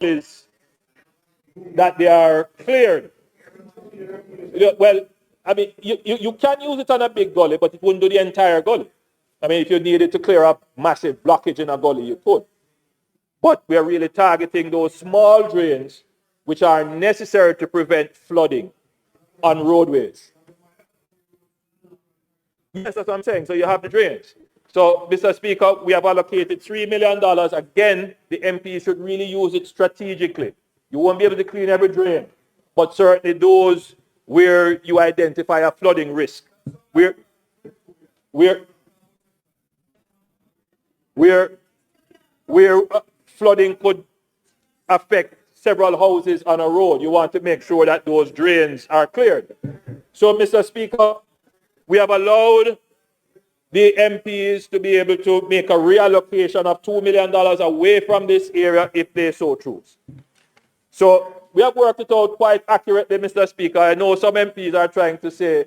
is that they are cleared. Well, I mean, you can use it on a big gully, but it wouldn't do the entire gully. I mean, if you needed to clear up massive blockage in a gully, you could. But we are really targeting those small drains which are necessary to prevent flooding on roadways. Yes, that's what I'm saying. So you have the drains. So, Mr. Speaker, we have allocated $3 million. Again, the MP should really use it strategically. You won't be able to clean every drain, but certainly those where you identify a flooding risk, where flooding could affect several houses on a road. You want to make sure that those drains are cleared. So, Mr. Speaker, we have allowed the MPs to be able to make a reallocation of $2 million away from this area if they so choose. So we have worked it out quite accurately, Mr. Speaker. I know some MPs are trying to say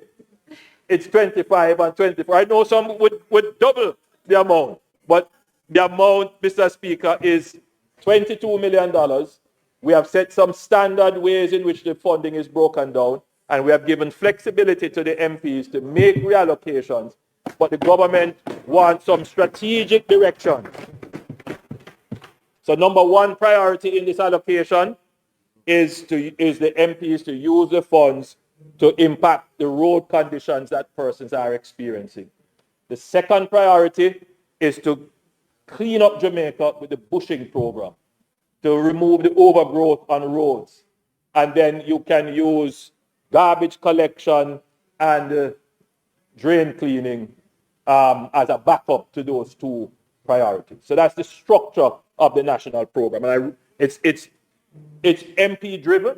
it's 25 and 24. I know some would double the amount, but the amount, Mr. Speaker, is $22 million. We have set some standard ways in which the funding is broken down, and we have given flexibility to the MPs to make reallocations, but the government wants some strategic direction. So number one priority in this allocation is the MPs to use the funds to impact the road conditions that persons are experiencing. The second priority is to clean up Jamaica with the bushing program, to remove the overgrowth on roads. And then you can use garbage collection and drain cleaning as a backup to those two priorities. So that's the structure of the national program. And it's MP driven.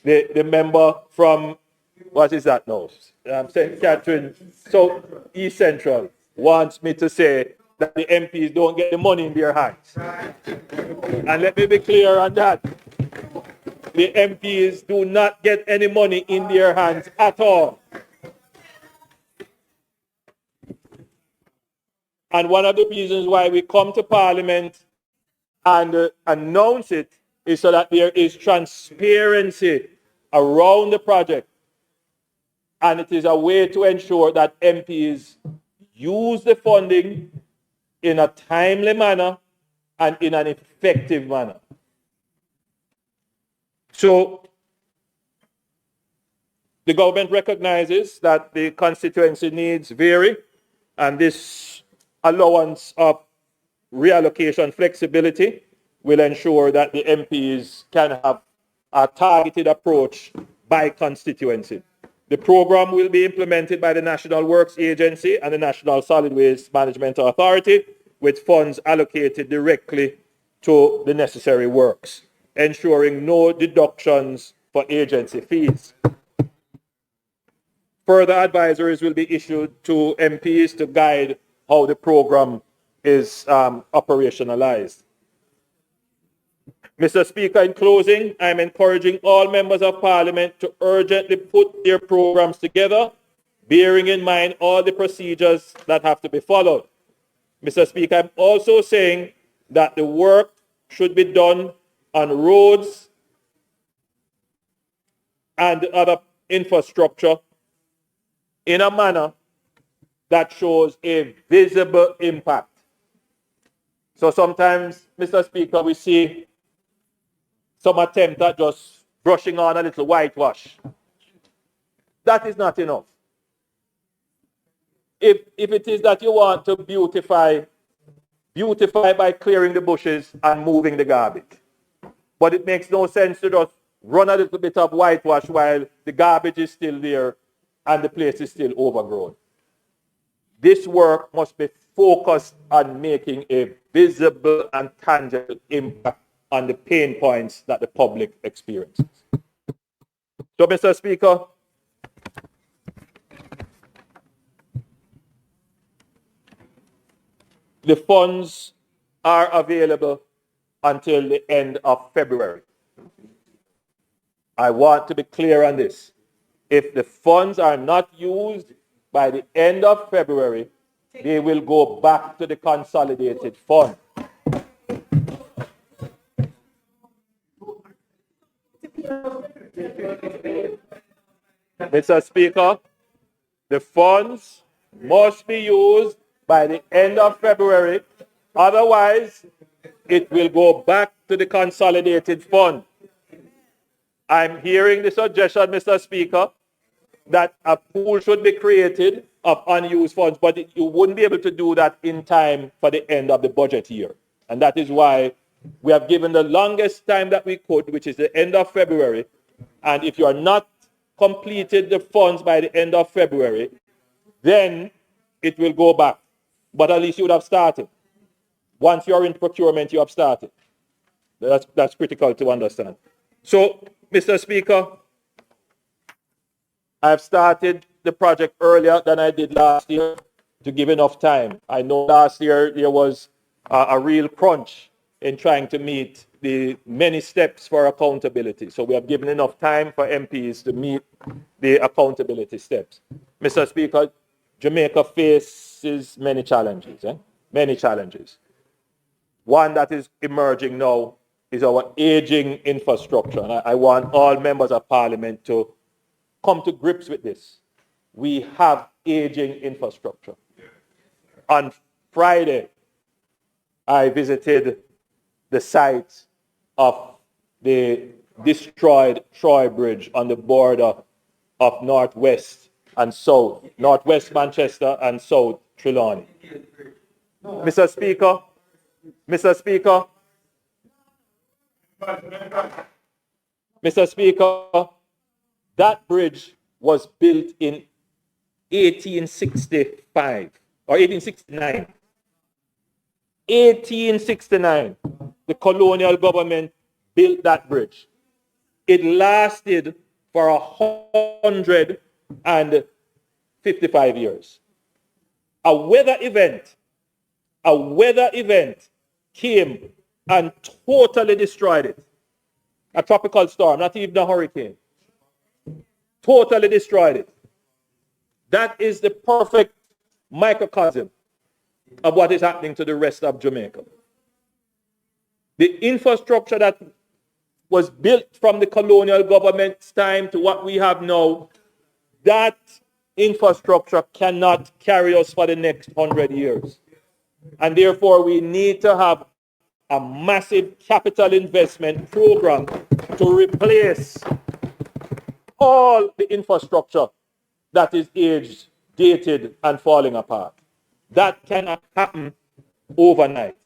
The member from, what is that now? St. Catherine, so East Central wants me to say that the MPs don't get the money in their hands. And let me be clear on that. The MPs do not get any money in their hands at all. And one of the reasons why we come to Parliament and announce it is so that there is transparency around the project. And it is a way to ensure that MPs use the funding in a timely manner and in an effective manner. So the government recognizes that the constituency needs vary, and this allowance of reallocation flexibility will ensure that the MPs can have a targeted approach by constituency. The program will be implemented by the National Works Agency and the National Solid Waste Management Authority, with funds allocated directly to the necessary works, ensuring no deductions for agency fees. Further advisories will be issued to MPs to guide how the program is operationalized. Mr. Speaker, in closing, I am encouraging all members of Parliament to urgently put their programs together, bearing in mind all the procedures that have to be followed. Mr. Speaker, I'm also saying that the work should be done on roads and other infrastructure in a manner that shows a visible impact. So sometimes, Mr. Speaker, we see some attempt at just brushing on a little whitewash. That is not enough. If it is that you want to beautify by clearing the bushes and moving the garbage. But it makes no sense to just run a little bit of whitewash while the garbage is still there and the place is still overgrown. This work must be focused on making a visible and tangible impact on the pain points that the public experiences. So, Mr. Speaker, the funds are available until the end of February. I want to be clear on this. If the funds are not used by the end of February, they will go back to the consolidated fund. Mr. Speaker, the funds must be used by the end of February. Otherwise, it will go back to the consolidated fund. I'm hearing the suggestion, Mr. Speaker, that a pool should be created of unused funds, but you wouldn't be able to do that in time for the end of the budget year. And that is why we have given the longest time that we could, which is the end of February. And if you are not completed the funds by the end of February, then it will go back. But at least you would have started. Once you're in procurement, you have started. That's critical to understand. So, Mr. Speaker, I've started the project earlier than I did last year to give enough time. I know last year there was a real crunch in trying to meet the many steps for accountability. So we have given enough time for MPs to meet the accountability steps. Mr. Speaker, Jamaica faces many challenges. Many challenges. One that is emerging now is our aging infrastructure. And I want all members of parliament to come to grips with this. We have aging infrastructure. On Friday, I visited the site of the destroyed Troy Bridge on the border of Northwest and South, Northwest Manchester and South Trelawney. Mr. Speaker, Mr. Speaker, Mr. Speaker, that bridge was built in 1865 or 1869. 1869, the colonial government built that bridge. It lasted for 155 years. A weather event came and totally destroyed it. A tropical storm, not even a hurricane. Totally destroyed it. That is the perfect microcosm of what is happening to the rest of Jamaica. The infrastructure that was built from the colonial government's time to what we have now, that infrastructure cannot carry us for the next 100 years. And therefore, we need to have a massive capital investment program to replace all the infrastructure that is aged, dated, and falling apart. That cannot happen overnight.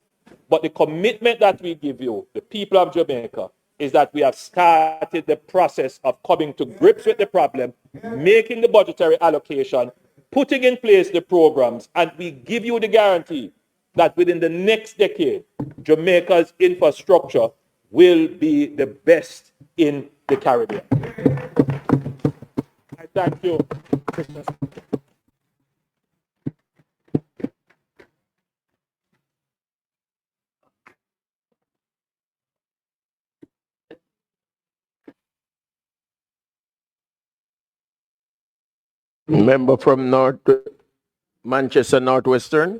But the commitment that we give you, the people of Jamaica, is that we have started the process of coming to grips with the problem, making the budgetary allocation, putting in place the programs, and we give you the guarantee that within the next decade, Jamaica's infrastructure will be the best in the Caribbean. I thank you. Member from Manchester Northwestern.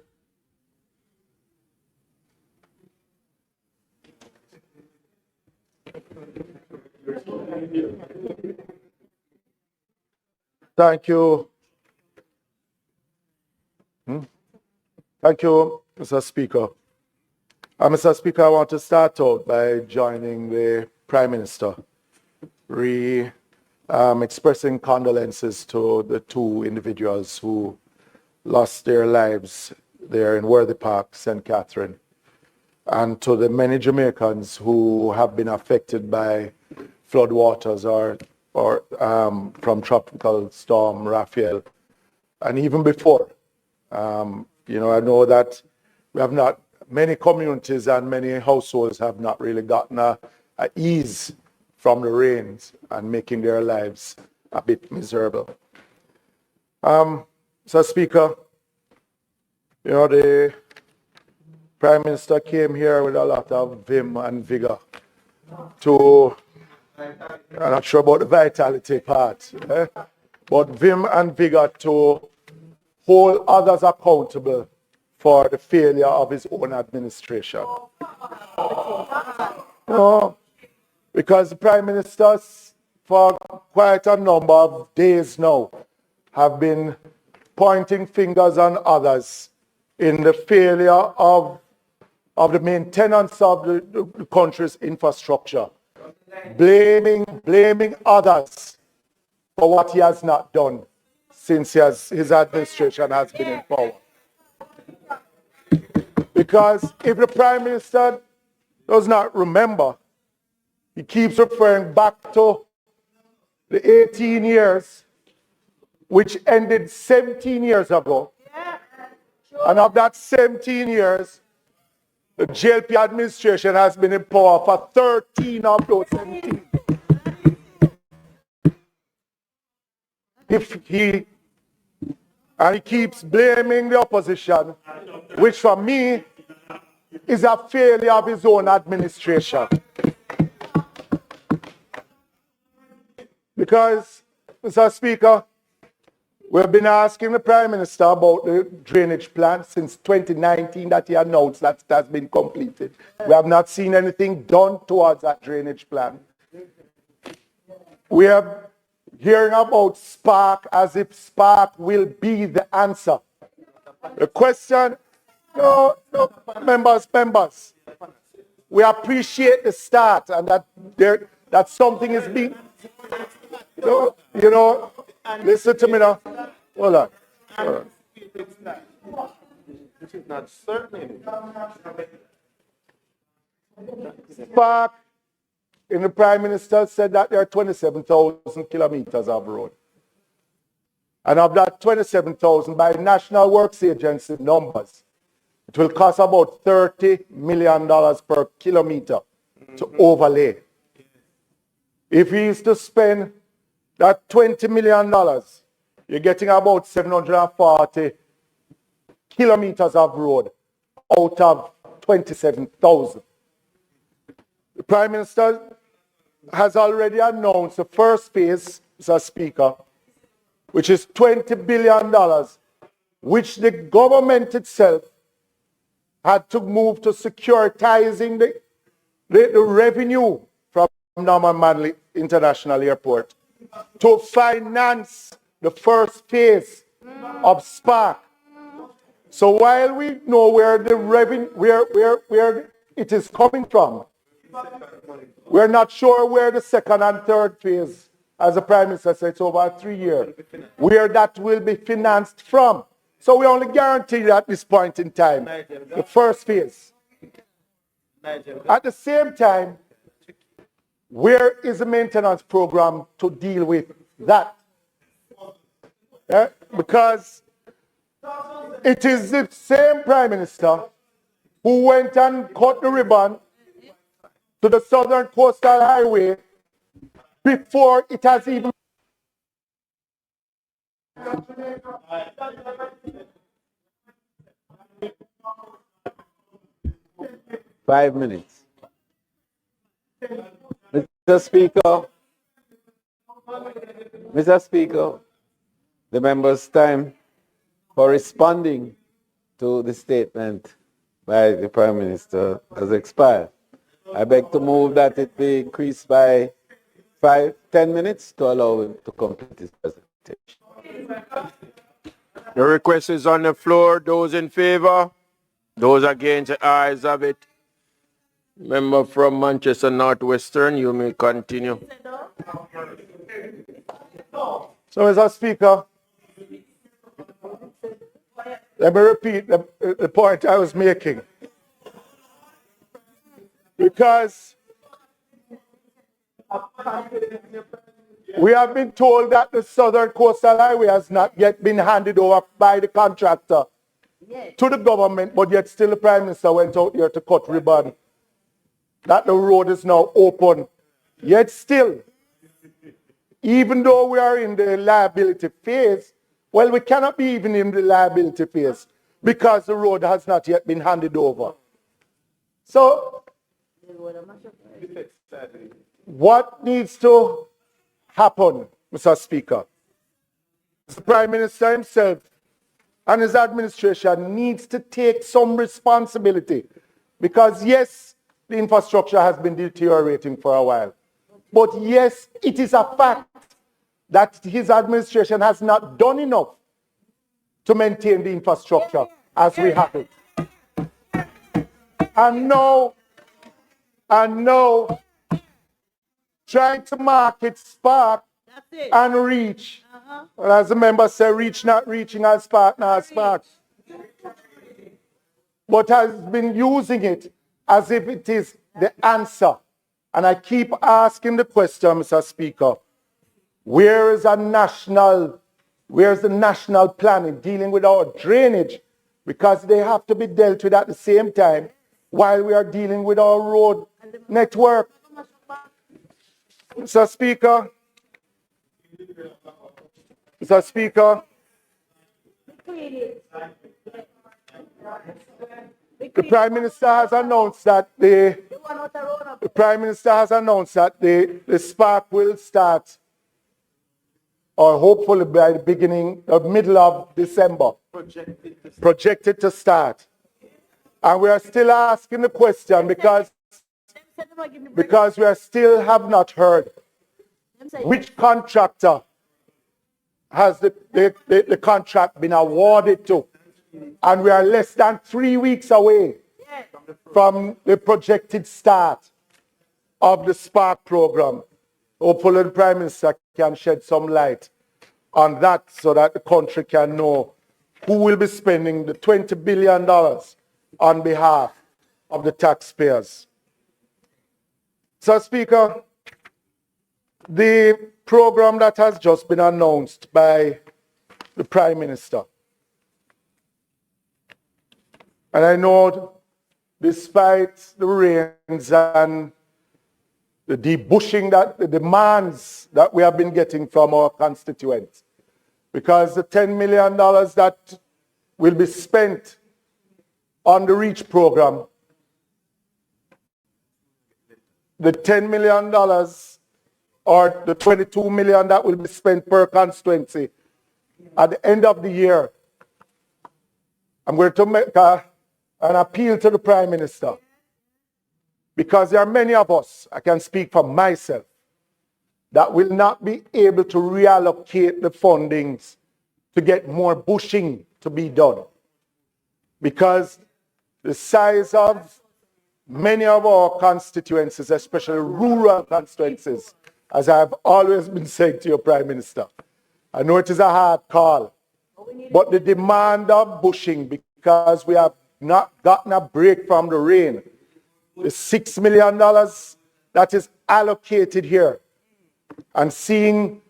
Thank you. Thank you, Mr. Speaker. Mr. Speaker, I want to start out by joining the Prime Minister, expressing condolences to the two individuals who lost their lives there in Worthy Park, St. Catherine, and to the many Jamaicans who have been affected by floodwaters or from tropical storm Raphael, and even before. I know that we have not, many communities and many households have not really gotten a ease from the rains and making their lives a bit miserable. So Speaker, the Prime Minister came here with a lot of vim and vigor to, I'm not sure about the vitality part, but vim and vigor to hold others accountable for the failure of his own administration. Because the Prime Minister for quite a number of days now, have been pointing fingers on others in the failure of the maintenance of the country's infrastructure, blaming others for what he has not done since his administration has been in power. Because if the Prime Minister does not remember, he keeps referring back to the 18 years, which ended 17 years ago. And of that 17 years, the JLP administration has been in power for 13 of those 17. He keeps blaming the opposition, which for me is a failure of his own administration. Because, Mr. Speaker, we've been asking the Prime Minister about the drainage plan since 2019 that he announced that it has been completed. We have not seen anything done towards that drainage plan. We are hearing about Spark as if Spark will be the answer. The question, no, members, we appreciate the start and that something is being, listen to me now. Hold on. This is not certain. Spark, in the Prime Minister said that there are 27,000 kilometers of road. And of that 27,000, by National Works Agency numbers, it will cost about $30 million per kilometer to overlay. If he is to spend that $20 million, you're getting about 740 kilometers of road out of 27,000. The Prime Minister has already announced the first phase, Mr. Speaker, which is $20 billion, which the government itself had to move to securitizing the revenue from Norman Manley International Airport to finance the first phase of Spark. So while we know where the revenue, where it is coming from, we're not sure where the second and third phase, as the Prime Minister said, it's over 3 years, where that will be financed from. So we only guarantee at this point in time the first phase. At the same time, where is the maintenance program to deal with that? Because it is the same Prime Minister who went and cut the ribbon to the Southern Coastal Highway before it has even... Five minutes. Mr. Speaker, the member's time for responding to the statement by the Prime Minister has expired. I beg to move that it be increased by 10 minutes to allow him to complete his presentation. The request is on the floor. Those in favor? Those against, the ayes have it. Member from Manchester Northwestern, you may continue. So, Mr. Speaker, let me repeat the point I was making. Because we have been told that the Southern Coastal Highway has not yet been handed over by the contractor to the government, but yet still the Prime Minister went out there to cut ribbon. That the road is now open. Yet still, even though we are in the liability phase, well, we cannot be even in the liability phase because the road has not yet been handed over. So, what needs to happen, Mr. Speaker? The Prime Minister himself and his administration needs to take some responsibility because, yes, the infrastructure has been deteriorating for a while. But yes, it is a fact that his administration has not done enough to maintain the infrastructure as we have it. And now, trying to market Spark and Reach. Well, as the member said, Reach not reaching, and Spark not Spark. But has been using it as if it is the answer. And I keep asking the question, Mr. Speaker, where is the national planning dealing with our drainage? Because they have to be dealt with at the same time while we are dealing with our road network. Mr. Speaker, the Prime Minister has announced that the Spark will start, or hopefully by the middle of December, projected to start. And we are still asking the question because we still have not heard which contractor has the contract been awarded to. And we are less than 3 weeks away from the projected start of the Spark program. Hopefully the Prime Minister can shed some light on that so that the country can know who will be spending the $20 billion on behalf of the taxpayers. So, Speaker, the program that has just been announced by the Prime Minister, and I know despite the rains and the debushing, the demands that we have been getting from our constituents, because the $10 million that will be spent on the REACH program, the $10 million or the $22 million that will be spent per constituency at the end of the year, I'm going to make an appeal to the Prime Minister, because there are many of us, I can speak for myself, that will not be able to reallocate the fundings to get more bushing to be done. Because the size of many of our constituencies, especially rural constituencies, as I've always been saying to your Prime Minister, I know it is a hard call, but the demand of bushing, because we have not gotten a break from the rain, the $6 million that is allocated here, and seeing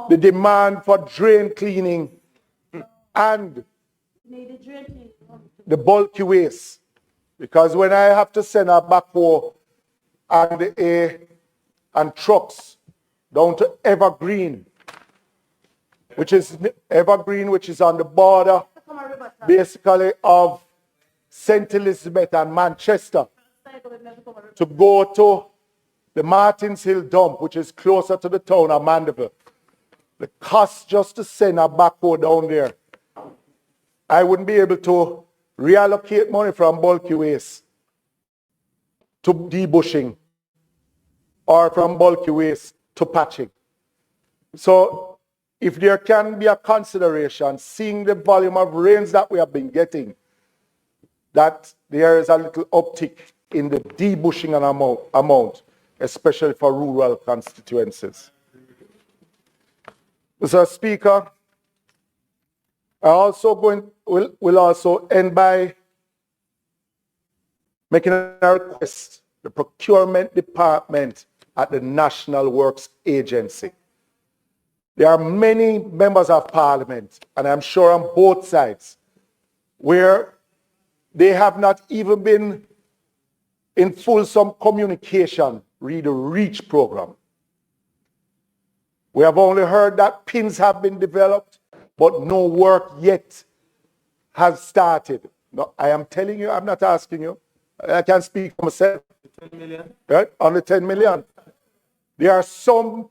the demand for drain cleaning and the bulky waste. Because when I have to send a backhoe and trucks down to Evergreen, which is on the border basically of St. Elizabeth and Manchester, to go to the Martins Hill dump, which is closer to the town of Mandeville. The cost just to send a backhoe down there, I wouldn't be able to reallocate money from bulky waste to debushing or from bulky waste to patching. So if there can be a consideration, seeing the volume of rains that we have been getting, that there is a little uptick in the debushing amount, especially for rural constituencies. Mr. Speaker, I also will also end by making a request. The procurement department at the National Works Agency. There are many members of parliament, and I'm sure on both sides, where they have not even been in fulsome communication with the REACH program. We have only heard that pins have been developed, but no work yet has started. No, I am telling you, I'm not asking you. I can speak for myself. 10 million? Right? On the 10 million. There are some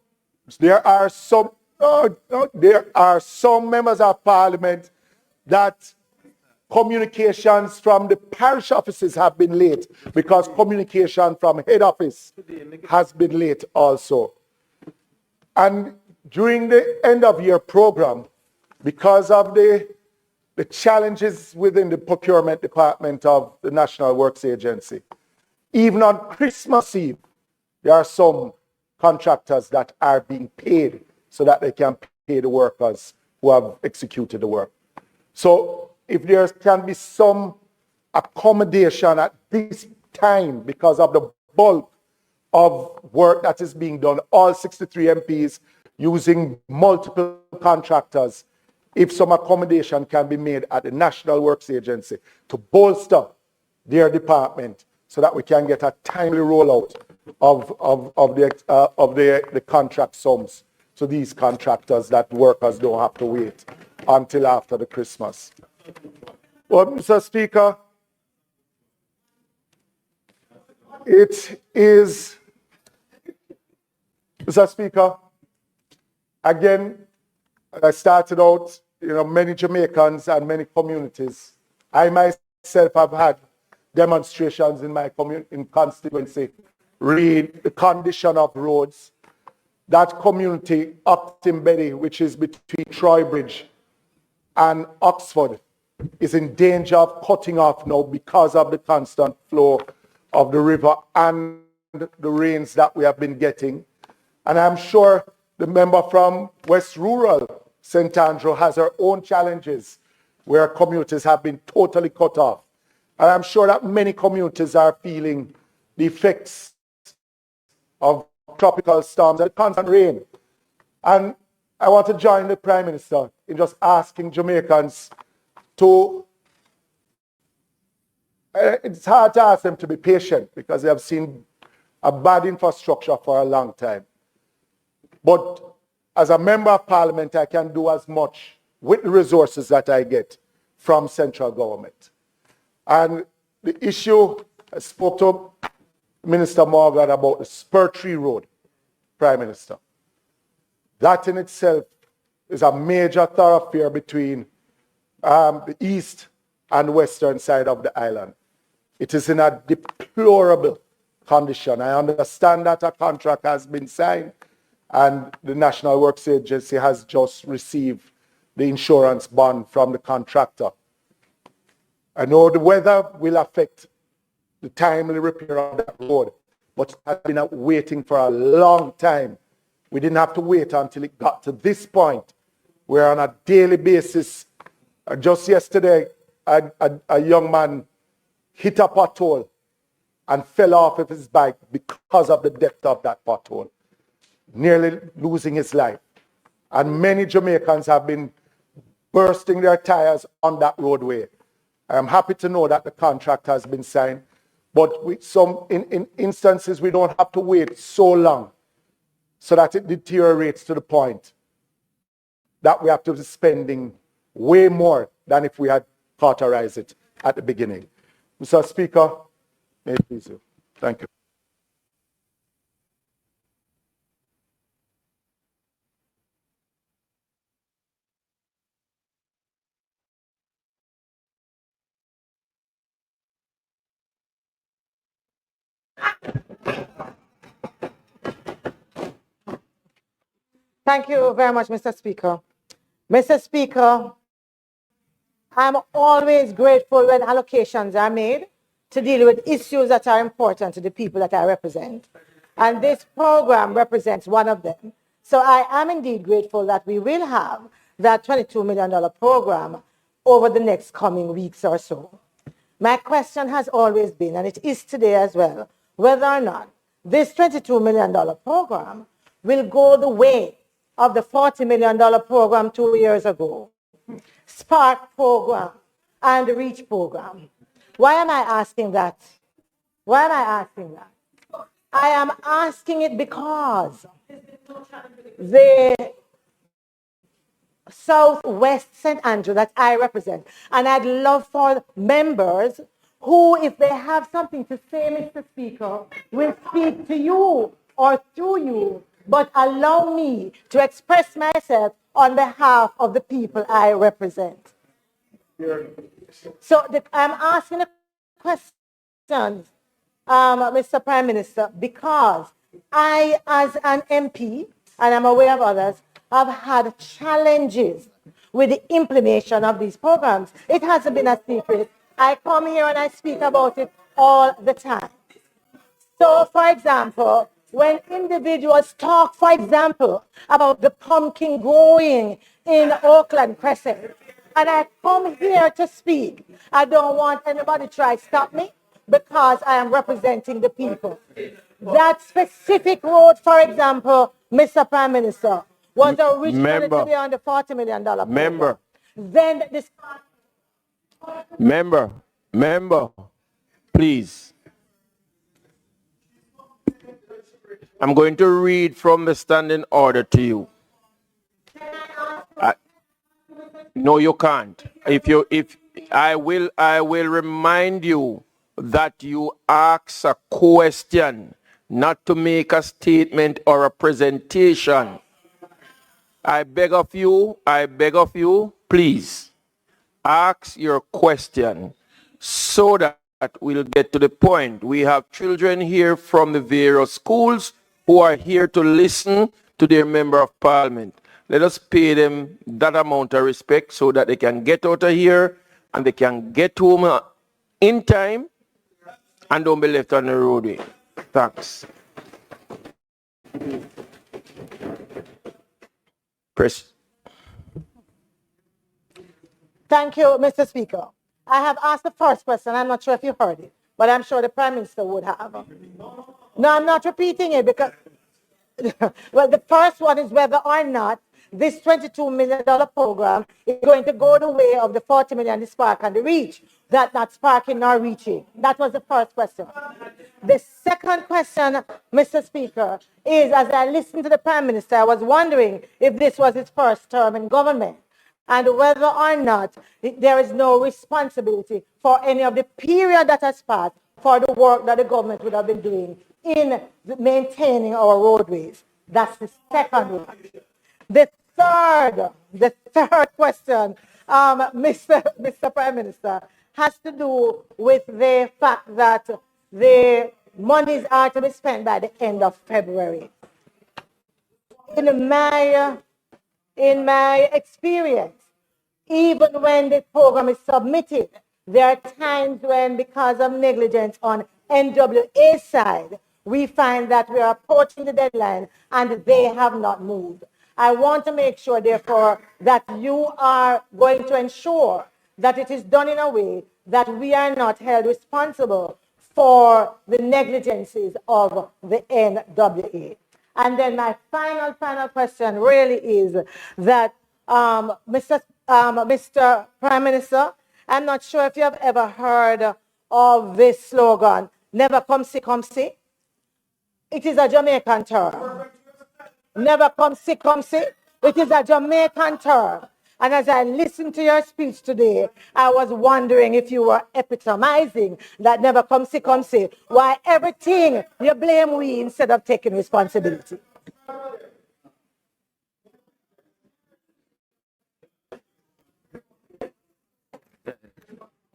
members of parliament that Communications from the parish offices have been late because communication from head office has been late also. And during the end of year program, because of the challenges within the procurement department of the National Works Agency, even on Christmas Eve, there are some contractors that are being paid so that they can pay the workers who have executed the work. So if there can be some accommodation at this time because of the bulk of work that is being done, all 63 MPs using multiple contractors, if some accommodation can be made at the National Works Agency to bolster their department so that we can get a timely rollout of the contract sums to these contractors, that workers don't have to wait until after the Christmas. Well, Mr. Speaker, it is, Mr. Speaker, again, I started out, many Jamaicans and many communities. I myself have had demonstrations in my constituency, read the condition of roads. That community, Octimbedi, which is between Troybridge and Oxford, is in danger of cutting off now because of the constant flow of the river and the rains that we have been getting. And I'm sure the member from West Rural, St. Andrew, has her own challenges where communities have been totally cut off. And I'm sure that many communities are feeling the effects of tropical storms and constant rain. And I want to join the Prime Minister in just asking Jamaicans to, it's hard to ask them to be patient because they have seen a bad infrastructure for a long time. But as a member of parliament, I can do as much with the resources that I get from central government. And the issue, I spoke to Minister Morgan about the Spur Tree Road, Prime Minister. That in itself is a major thoroughfare between the east and western side of the island. It is in a deplorable condition. I understand that a contract has been signed and the National Works Agency has just received the insurance bond from the contractor. I know the weather will affect the timely repair of that road, but it has been waiting for a long time. We didn't have to wait until it got to this point where on a daily basis, just yesterday, a young man hit a pothole and fell off of his bike because of the depth of that pothole, nearly losing his life. And many Jamaicans have been bursting their tires on that roadway. I am happy to know that the contract has been signed, but in instances we don't have to wait so long so that it deteriorates to the point that we have to be spending way more than if we had cauterized it at the beginning. Mr. Speaker, may it please you. Thank you. Thank you very much, Mr. Speaker. Mr. Speaker, I'm always grateful when allocations are made to deal with issues that are important to the people that I represent. And this program represents one of them. So I am indeed grateful that we will have that $22 million program over the next coming weeks or so. My question has always been, and it is today as well, whether or not this $22 million program will go the way of the $40 million program 2 years ago, Spark program, and the REACH program. Why am I asking that? Why am I asking that? I am asking it because the Southwest St. Andrew that I represent, and I'd love for members who, if they have something to say, Mr. Speaker, will speak to you or through you, but allow me to express myself on behalf of the people I represent. So I'm asking the questions, Mr. Prime Minister, because I, as an MP, and I'm aware of others, have had challenges with the implementation of these programs. It hasn't been a secret. I come here and I speak about it all the time. So, for example, when individuals talk, for example, about the pumpkin growing in Oakland Crescent, and I come here to speak, I don't want anybody to try to stop me because I am representing the people. That specific road, for example, Mr. Prime Minister, was originally to be on the $40 million program. Then this... Member, please. I'm going to read from the standing order to you. No, you can't. If I will remind you that you ask a question, not to make a statement or a presentation. I beg of you, please ask your question so that we'll get to the point. We have children here from the various schools who are here to listen to their member of parliament. Let us pay them that amount of respect so that they can get out of here and they can get home in time and don't be left on the roadway. Thanks. Press. Thank you, Mr. Speaker. I have asked the first question. I'm not sure if you heard it, but I'm sure the Prime Minister would have. No, I'm not repeating it because, well, the first one is whether or not this $22 million program is going to go the way of the 40 million, the spark and the reach. That not sparking nor reaching. That was the first question. The second question, Mr. Speaker, is as I listened to the Prime Minister, I was wondering if this was his first term in government and whether or not there is no responsibility for any of the period that has passed for the work that the government would have been doing in maintaining our roadways. That's the second one. The third question, Mr. Prime Minister, has to do with the fact that the monies are to be spent by the end of February. In my experience, even when the program is submitted, there are times when, because of negligence on NWA side, we find that we are approaching the deadline and they have not moved. I want to make sure, therefore, that you are going to ensure that it is done in a way that we are not held responsible for the negligences of the NWA. And then my final question really is that, Mr. Prime Minister, I'm not sure if you have ever heard of this slogan, never come see, come see. It is a Jamaican term. Never come see, come see. It is a Jamaican term. And as I listened to your speech today, I was wondering if you were epitomizing that never come see, come see. Why everything you blame we instead of taking responsibility.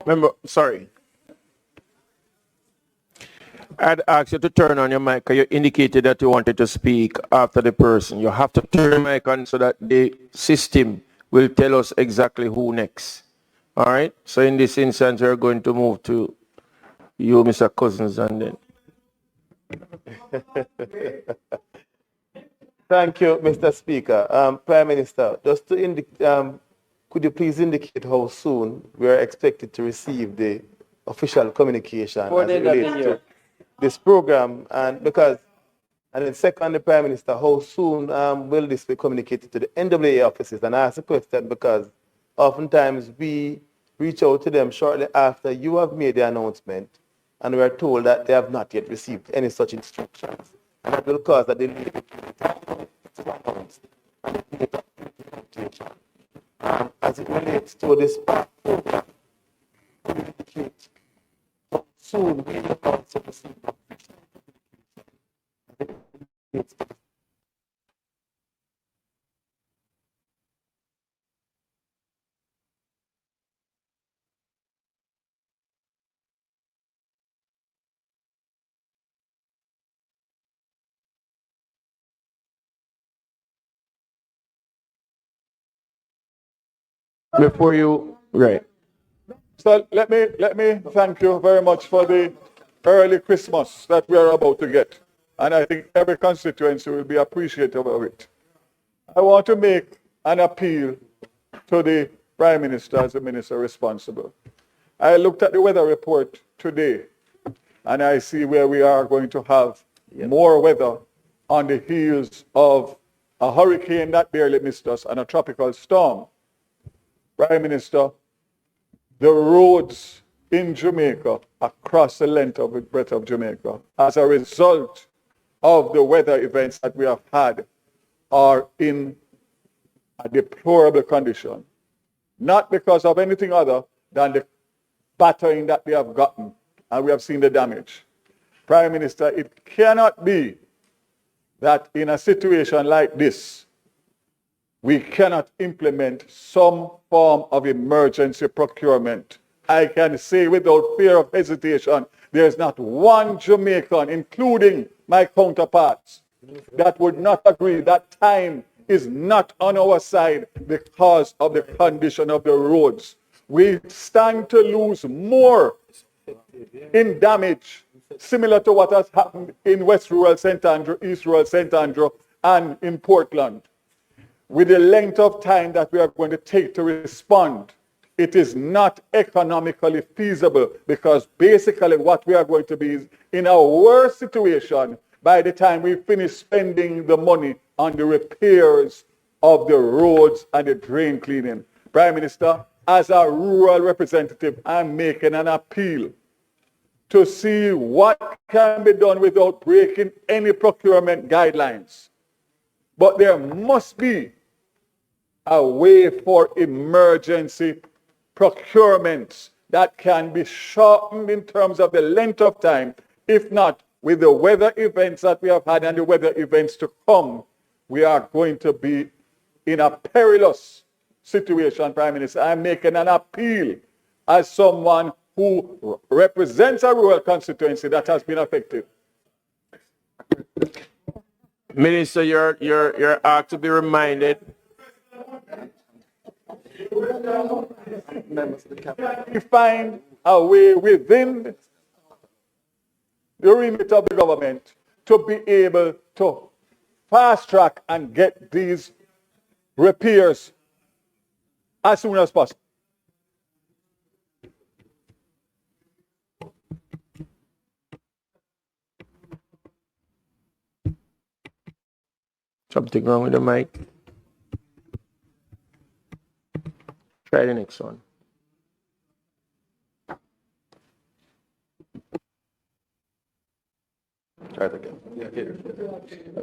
Remember, sorry. I'd ask you to turn on your mic because you indicated that you wanted to speak after the person. You have to turn your mic on so that the system will tell us exactly who next. All right? So in this instance, we're going to move to you, Mr. Cousins, and then. Thank you, Mr. Speaker. Prime Minister, just to could you please indicate how soon we are expected to receive the official communication as it relates to this program? And then second, the Prime Minister, how soon will this be communicated to the NWA offices? And I ask the question because oftentimes we reach out to them shortly after you have made the announcement and we are told that they have not yet received any such instructions. And that will cause a delay. As it relates to this program, soon we will also receive Before you, right. So let me thank you very much for the early Christmas that we are about to get. And I think every constituency will be appreciative of it. I want to make an appeal to the Prime Minister as the minister responsible. I looked at the weather report today, and I see where we are going to have more weather on the heels of a hurricane that barely missed us and a tropical storm. Prime Minister, the roads in Jamaica, across the length of the breadth of Jamaica, as a result of the weather events that we have had, are in a deplorable condition. Not because of anything other than the battering that they have gotten, and we have seen the damage. Prime Minister, it cannot be that in a situation like this, we cannot implement some form of emergency procurement. I can say without fear of hesitation, there is not one Jamaican, including my counterparts, that would not agree that time is not on our side because of the condition of the roads. We stand to lose more in damage, similar to what has happened in West Rural St. Andrew, East Rural St. Andrew, and in Portland. With the length of time that we are going to take to respond, it is not economically feasible, because basically what we are going to be is in a worse situation by the time we finish spending the money on the repairs of the roads and the drain cleaning. Prime Minister, as a rural representative, I'm making an appeal to see what can be done without breaking any procurement guidelines. But there must be a way for emergency procurements that can be shortened in terms of the length of time. If not, with the weather events that we have had and the weather events to come, we are going to be in a perilous situation, Prime Minister. I'm making an appeal as someone who represents a rural constituency that has been affected. Minister, you're asked to be reminded. We find a way within the remit of the government to be able to fast track and get these repairs as soon as possible. Something wrong with the mic? Try the next one. Try it again.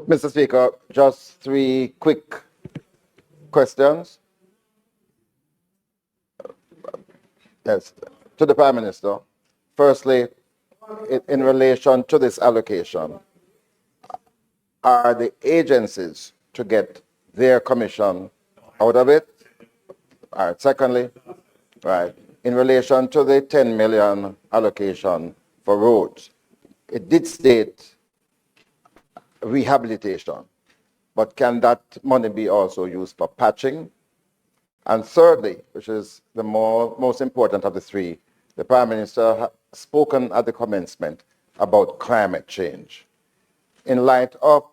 Mr. Speaker, just 3 quick questions. Yes, to the Prime Minister. Firstly, in relation to this allocation, are the agencies to get their commission out of it? All right. Secondly, right, in relation to the 10 million allocation for roads, it did state rehabilitation, but can that money be also used for patching? And thirdly, which is the most important of the three, the Prime Minister has spoken at the commencement about climate change. In light of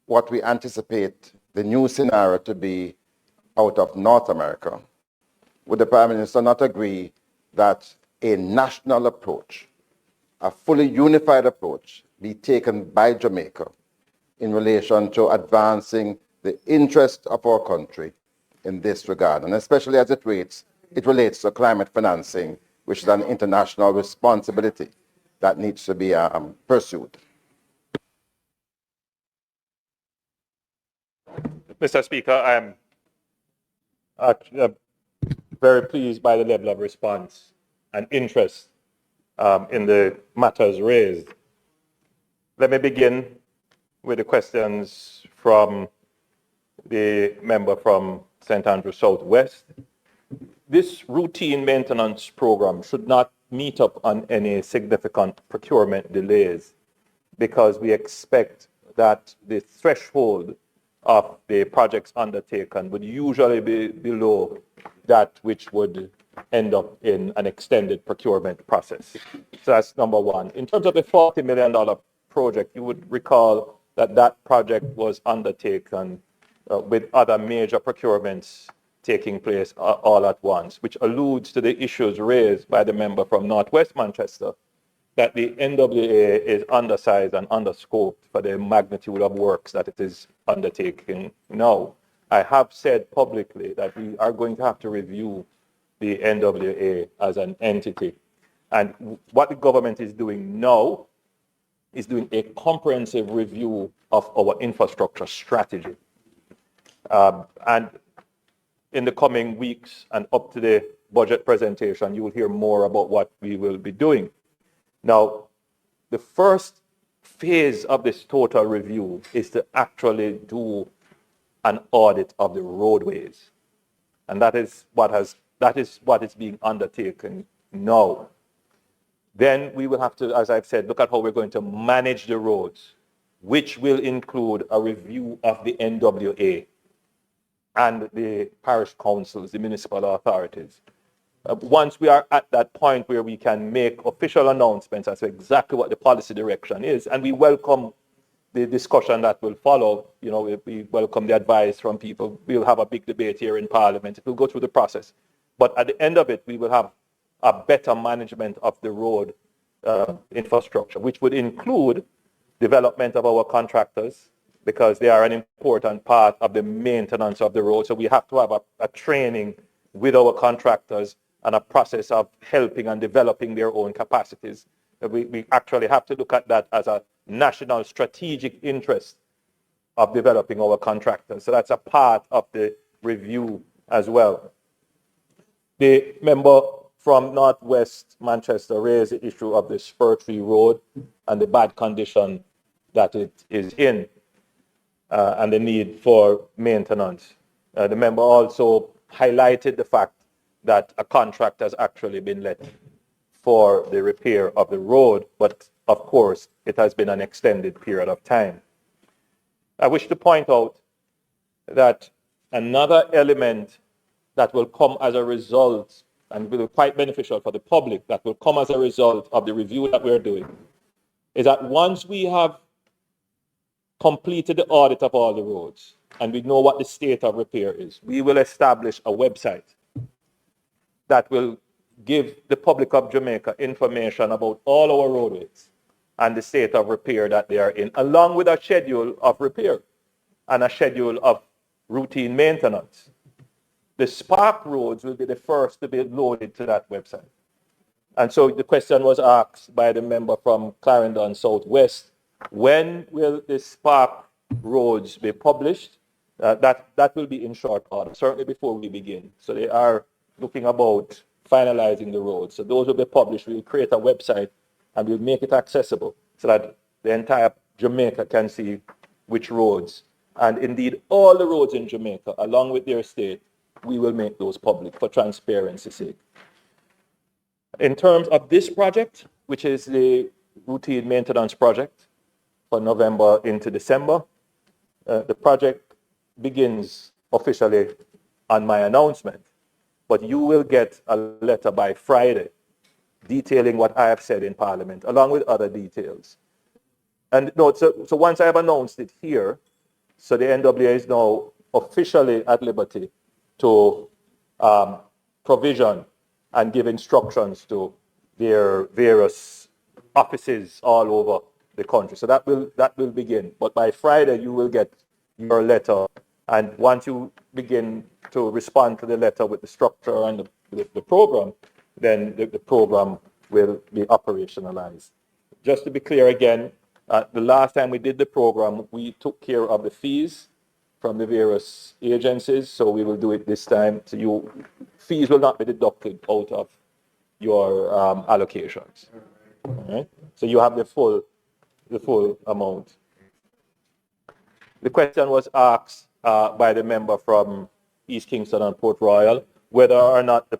what we anticipate the new scenario to be out of North America, would the Prime Minister not agree that a national approach, a fully unified approach, be taken by Jamaica in relation to advancing the interest of our country in this regard, and especially as it relates to climate financing, which is an international responsibility that needs to be pursued? Mr. Speaker, I'm very pleased by the level of response and interest in the matters raised. Let me begin with the questions from the member from St. Andrew Southwest. This routine maintenance program should not meet up on any significant procurement delays, because we expect that the threshold of the projects undertaken would usually be below that which would end up in an extended procurement process. So that's number one. In terms of the $40 million project, you would recall that that project was undertaken with other major procurements taking place all at once, which alludes to the issues raised by the member from Northwest Manchester, that the NWA is undersized and underscoped for the magnitude of works that it is undertaking now. I have said publicly that we are going to have to review the NWA as an entity. And what the government is doing now is doing a comprehensive review of our infrastructure strategy. And in the coming weeks and up to the budget presentation, you will hear more about what we will be doing. Now, the first phase of this total review is to actually do an audit of the roadways. And that is what is being undertaken now. Then we will have to, as I've said, look at how we're going to manage the roads, which will include a review of the NWA and the parish councils, the municipal authorities. Once we are at that point where we can make official announcements as to exactly what the policy direction is, and we welcome the discussion that will follow, we welcome the advice from people. We'll have a big debate here in Parliament. It will go through the process. But at the end of it, we will have a better management of the road infrastructure, which would include development of our contractors, because they are an important part of the maintenance of the road. So we have to have a training with our contractors and a process of helping and developing their own capacities. We actually have to look at that as a national strategic interest of developing our contractors. So that's a part of the review as well. The member from Northwest Manchester raised the issue of the Spur Tree Road and the bad condition that it is in, and the need for maintenance. The member also highlighted the fact that a contract has actually been let for the repair of the road, but of course, it has been an extended period of time. I wish to point out that another element that will come as a result and will be quite beneficial for the public, that will come as a result of the review that we're doing, is that once we have completed the audit of all the roads and we know what the state of repair is, we will establish a website that will give the public of Jamaica information about all our roadways and the state of repair that they are in, along with a schedule of repair and a schedule of routine maintenance. The spark roads will be the first to be loaded to that website. And so the question was asked by the member from Clarendon Southwest, when will the spark roads be published? That will be in short order, certainly before we begin. So they are looking about finalizing the roads. So those will be published. We'll create a website and we'll make it accessible so that the entire Jamaica can see which roads. And indeed, all the roads in Jamaica, along with their state, we will make those public for transparency's sake. In terms of this project, which is the routine maintenance project for November into December, the project begins officially on my announcement, but you will get a letter by Friday detailing what I have said in Parliament, along with other details. And no, so once I have announced it here, so the NWA is now officially at liberty to provision and give instructions to their various offices all over the country. So that will begin. But by Friday, you will get your letter. And once you begin to respond to the letter with the structure and the program, then the program will be operationalized. Just to be clear again, the last time we did the program, we took care of the fees from the various agencies, so we will do it this time. So fees will not be deducted out of your allocations. All right? So you have the full amount. The question was asked by the member from East Kingston and Port Royal whether or not the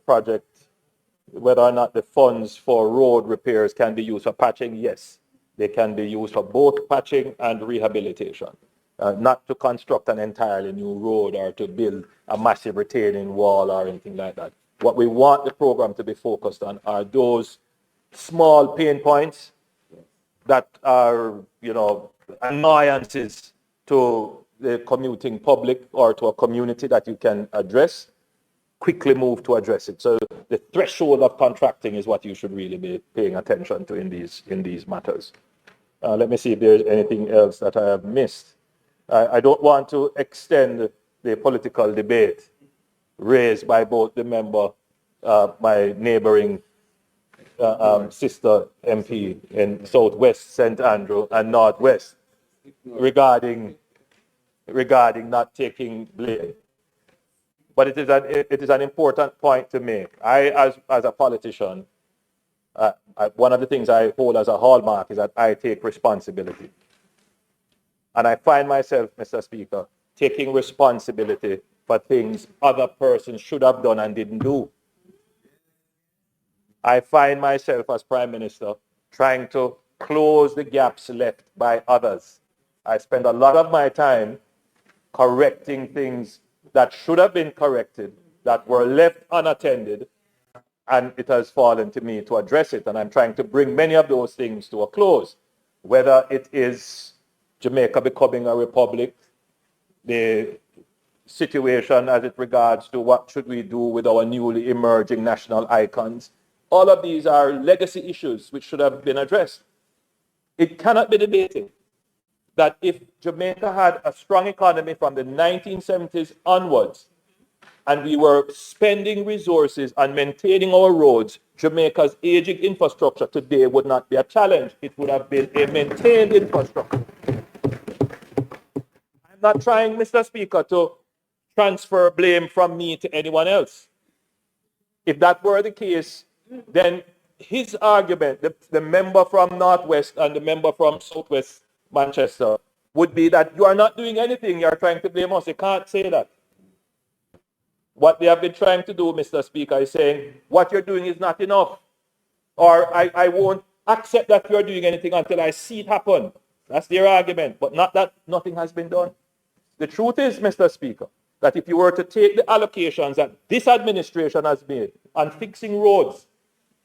funds for road repairs can be used for patching. Yes, they can be used for both patching and rehabilitation. not to construct an entirely new road or to build a massive retaining wall or anything like that. What we want the program to be focused on are those small pain points that are, annoyances to the commuting public or to a community that you can address, quickly move to address it. So the threshold of contracting is what you should really be paying attention to in these matters. Let me see if there's anything else that I have missed. I don't want to extend the political debate raised by both the member, my neighboring sister MP in Southwest St. Andrew and Northwest regarding not taking blame. But it is an important point to make. I, as a politician, one of the things I hold as a hallmark is that I take responsibility. And I find myself, Mr. Speaker, taking responsibility for things other persons should have done and didn't do. I find myself as Prime Minister trying to close the gaps left by others. I spend a lot of my time correcting things that should have been corrected, that were left unattended, and it has fallen to me to address it. And I'm trying to bring many of those things to a close, whether it is Jamaica becoming a republic, the situation as it regards to what should we do with our newly emerging national icons. All of these are legacy issues which should have been addressed. It cannot be debated that if Jamaica had a strong economy from the 1970s onwards, and we were spending resources on maintaining our roads, Jamaica's aging infrastructure today would not be a challenge. It would have been a maintained infrastructure. I'm not trying, Mr. Speaker, to transfer blame from me to anyone else. If that were the case, then his argument, the member from Northwest and the member from Southwest Manchester, would be that you are not doing anything, you are trying to blame us. You can't say that. What they have been trying to do, Mr. Speaker, is saying what you're doing is not enough. Or I won't accept that you're doing anything until I see it happen. That's their argument, but not that nothing has been done. The truth is, Mr. Speaker, that if you were to take the allocations that this administration has made on fixing roads,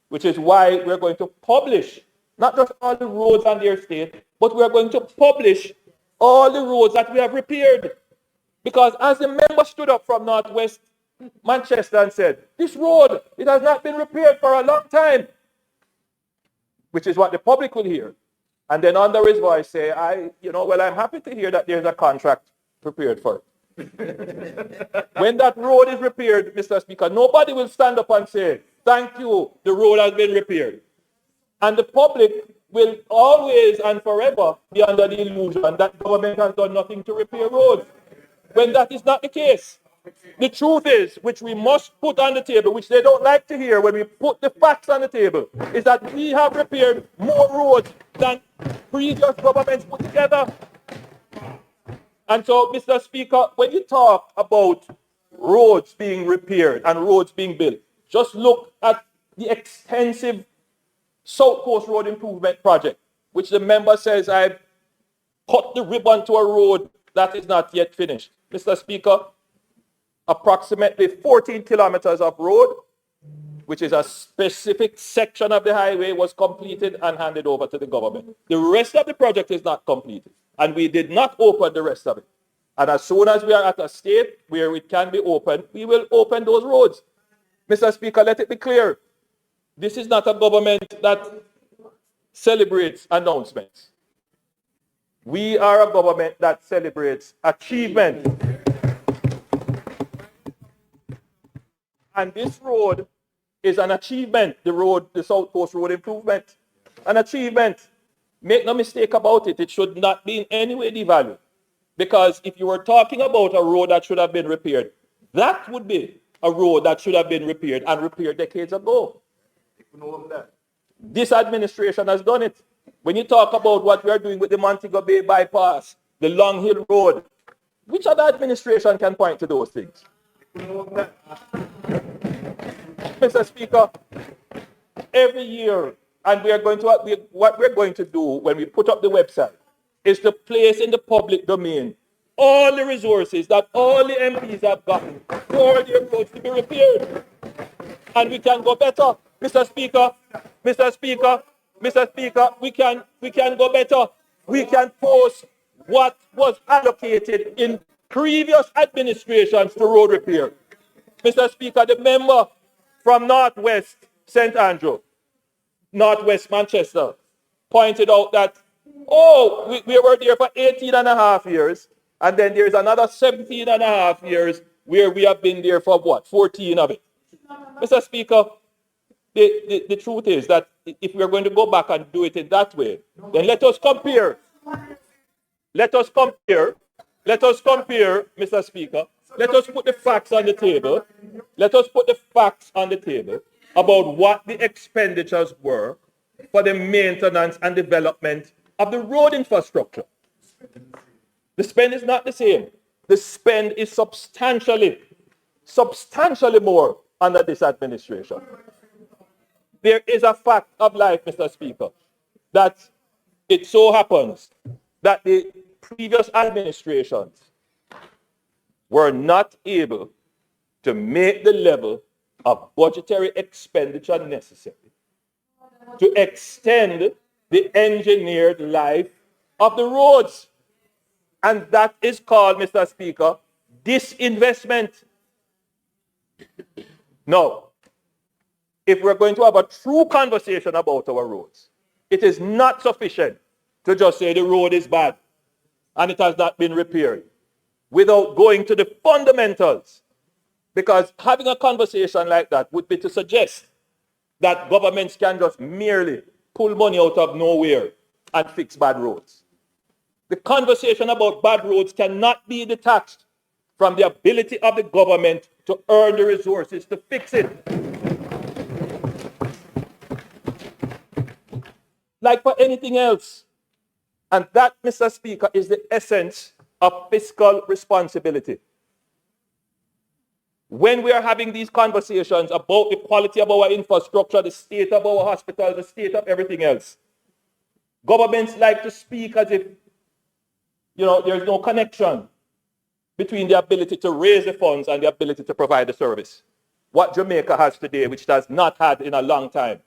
which is why we're going to publish not just all the roads on their state, but we're going to publish all the roads that we have repaired. Because as the member stood up from Northwest Manchester and said, this road, it has not been repaired for a long time, which is what the public will hear. And then under his voice say, I'm happy to hear that there's a contract prepared for it. When that road is repaired, Mr. Speaker, nobody will stand up and say, thank you, the road has been repaired. And the public will always and forever be under the illusion that government has done nothing to repair roads, when that is not the case. The truth is, which we must put on the table, which they don't like to hear when we put the facts on the table, is that we have repaired more roads than previous governments put together. And so, Mr. Speaker, when you talk about roads being repaired and roads being built, just look at the extensive South Coast Road Improvement Project, which the member says I've cut the ribbon to a road that is not yet finished. Mr. Speaker, approximately 14 kilometers of road, which is a specific section of the highway, was completed and handed over to the government. The rest of the project is not completed, and we did not open the rest of it. And as soon as we are at a state where it can be opened, we will open those roads. Mr. Speaker, let it be clear, this is not a government that celebrates announcements. We are a government that celebrates achievement. And this road is an achievement, the South Coast Road Improvement. An achievement. Make no mistake about it, it should not be in any way devalued. Because if you were talking about a road that should have been repaired, that would be a road that should have been repaired and repaired decades ago. This administration has done it. When you talk about what we are doing with the Montego Bay bypass, the Long Hill Road, which other administration can point to those things? Mr. Speaker, every year, and what we're going to do when we put up the website is to place in the public domain all the resources that all the MPs have gotten for their roads to be repaired. And we can go better, Mr. Speaker, Mr. Speaker, Mr. Speaker, we can go better. We can post what was allocated in previous administrations to road repair. Mr. Speaker, the member from Northwest St. Andrew, Northwest Manchester, pointed out that, we were there for 18 and a half years, and then there's another 17 and a half years where we have been there for 14 of it. Mr. Speaker, the truth is that if we're going to go back and do it in that way, then let us compare. Let us compare, Mr. Speaker. Let us put the facts on the table. Let us put the facts on the table about what the expenditures were for the maintenance and development of the road infrastructure. The spend is not the same. The spend is substantially more under this administration. There is a fact of life, Mr. Speaker, that it so happens that the previous administrations were not able to make the level of budgetary expenditure necessary to extend the engineered life of the roads. And that is called, Mr. Speaker, disinvestment. Now, if we're going to have a true conversation about our roads, it is not sufficient to just say the road is bad and it has not been repaired without going to the fundamentals. Because having a conversation like that would be to suggest that governments can just merely pull money out of nowhere and fix bad roads. The conversation about bad roads cannot be detached from the ability of the government to earn the resources to fix it. Like for anything else. And that, Mr. Speaker, is the essence of fiscal responsibility. When we are having these conversations about the quality of our infrastructure, the state of our hospitals, the state of everything else, governments like to speak as if, there's no connection between the ability to raise the funds and the ability to provide the service. What Jamaica has today, which it has not had in a long time,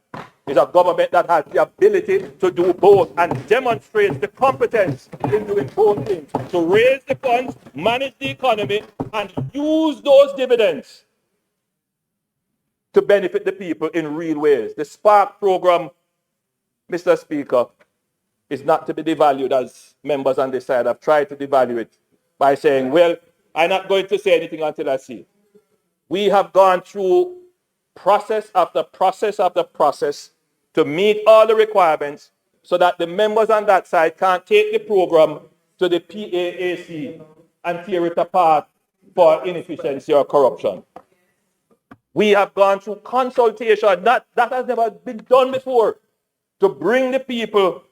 is a government that has the ability to do both and demonstrates the competence in doing both things, to raise the funds, manage the economy, and use those dividends to benefit the people in real ways. The Spark program, Mr. Speaker, is not to be devalued as members on this side have tried to devalue it by saying, well, I'm not going to say anything until I see it. We have gone through process after process after process to meet all the requirements so that the members on that side can't take the program to the PAAC and tear it apart for inefficiency or corruption. We have gone through consultation, that has never been done before, to bring the people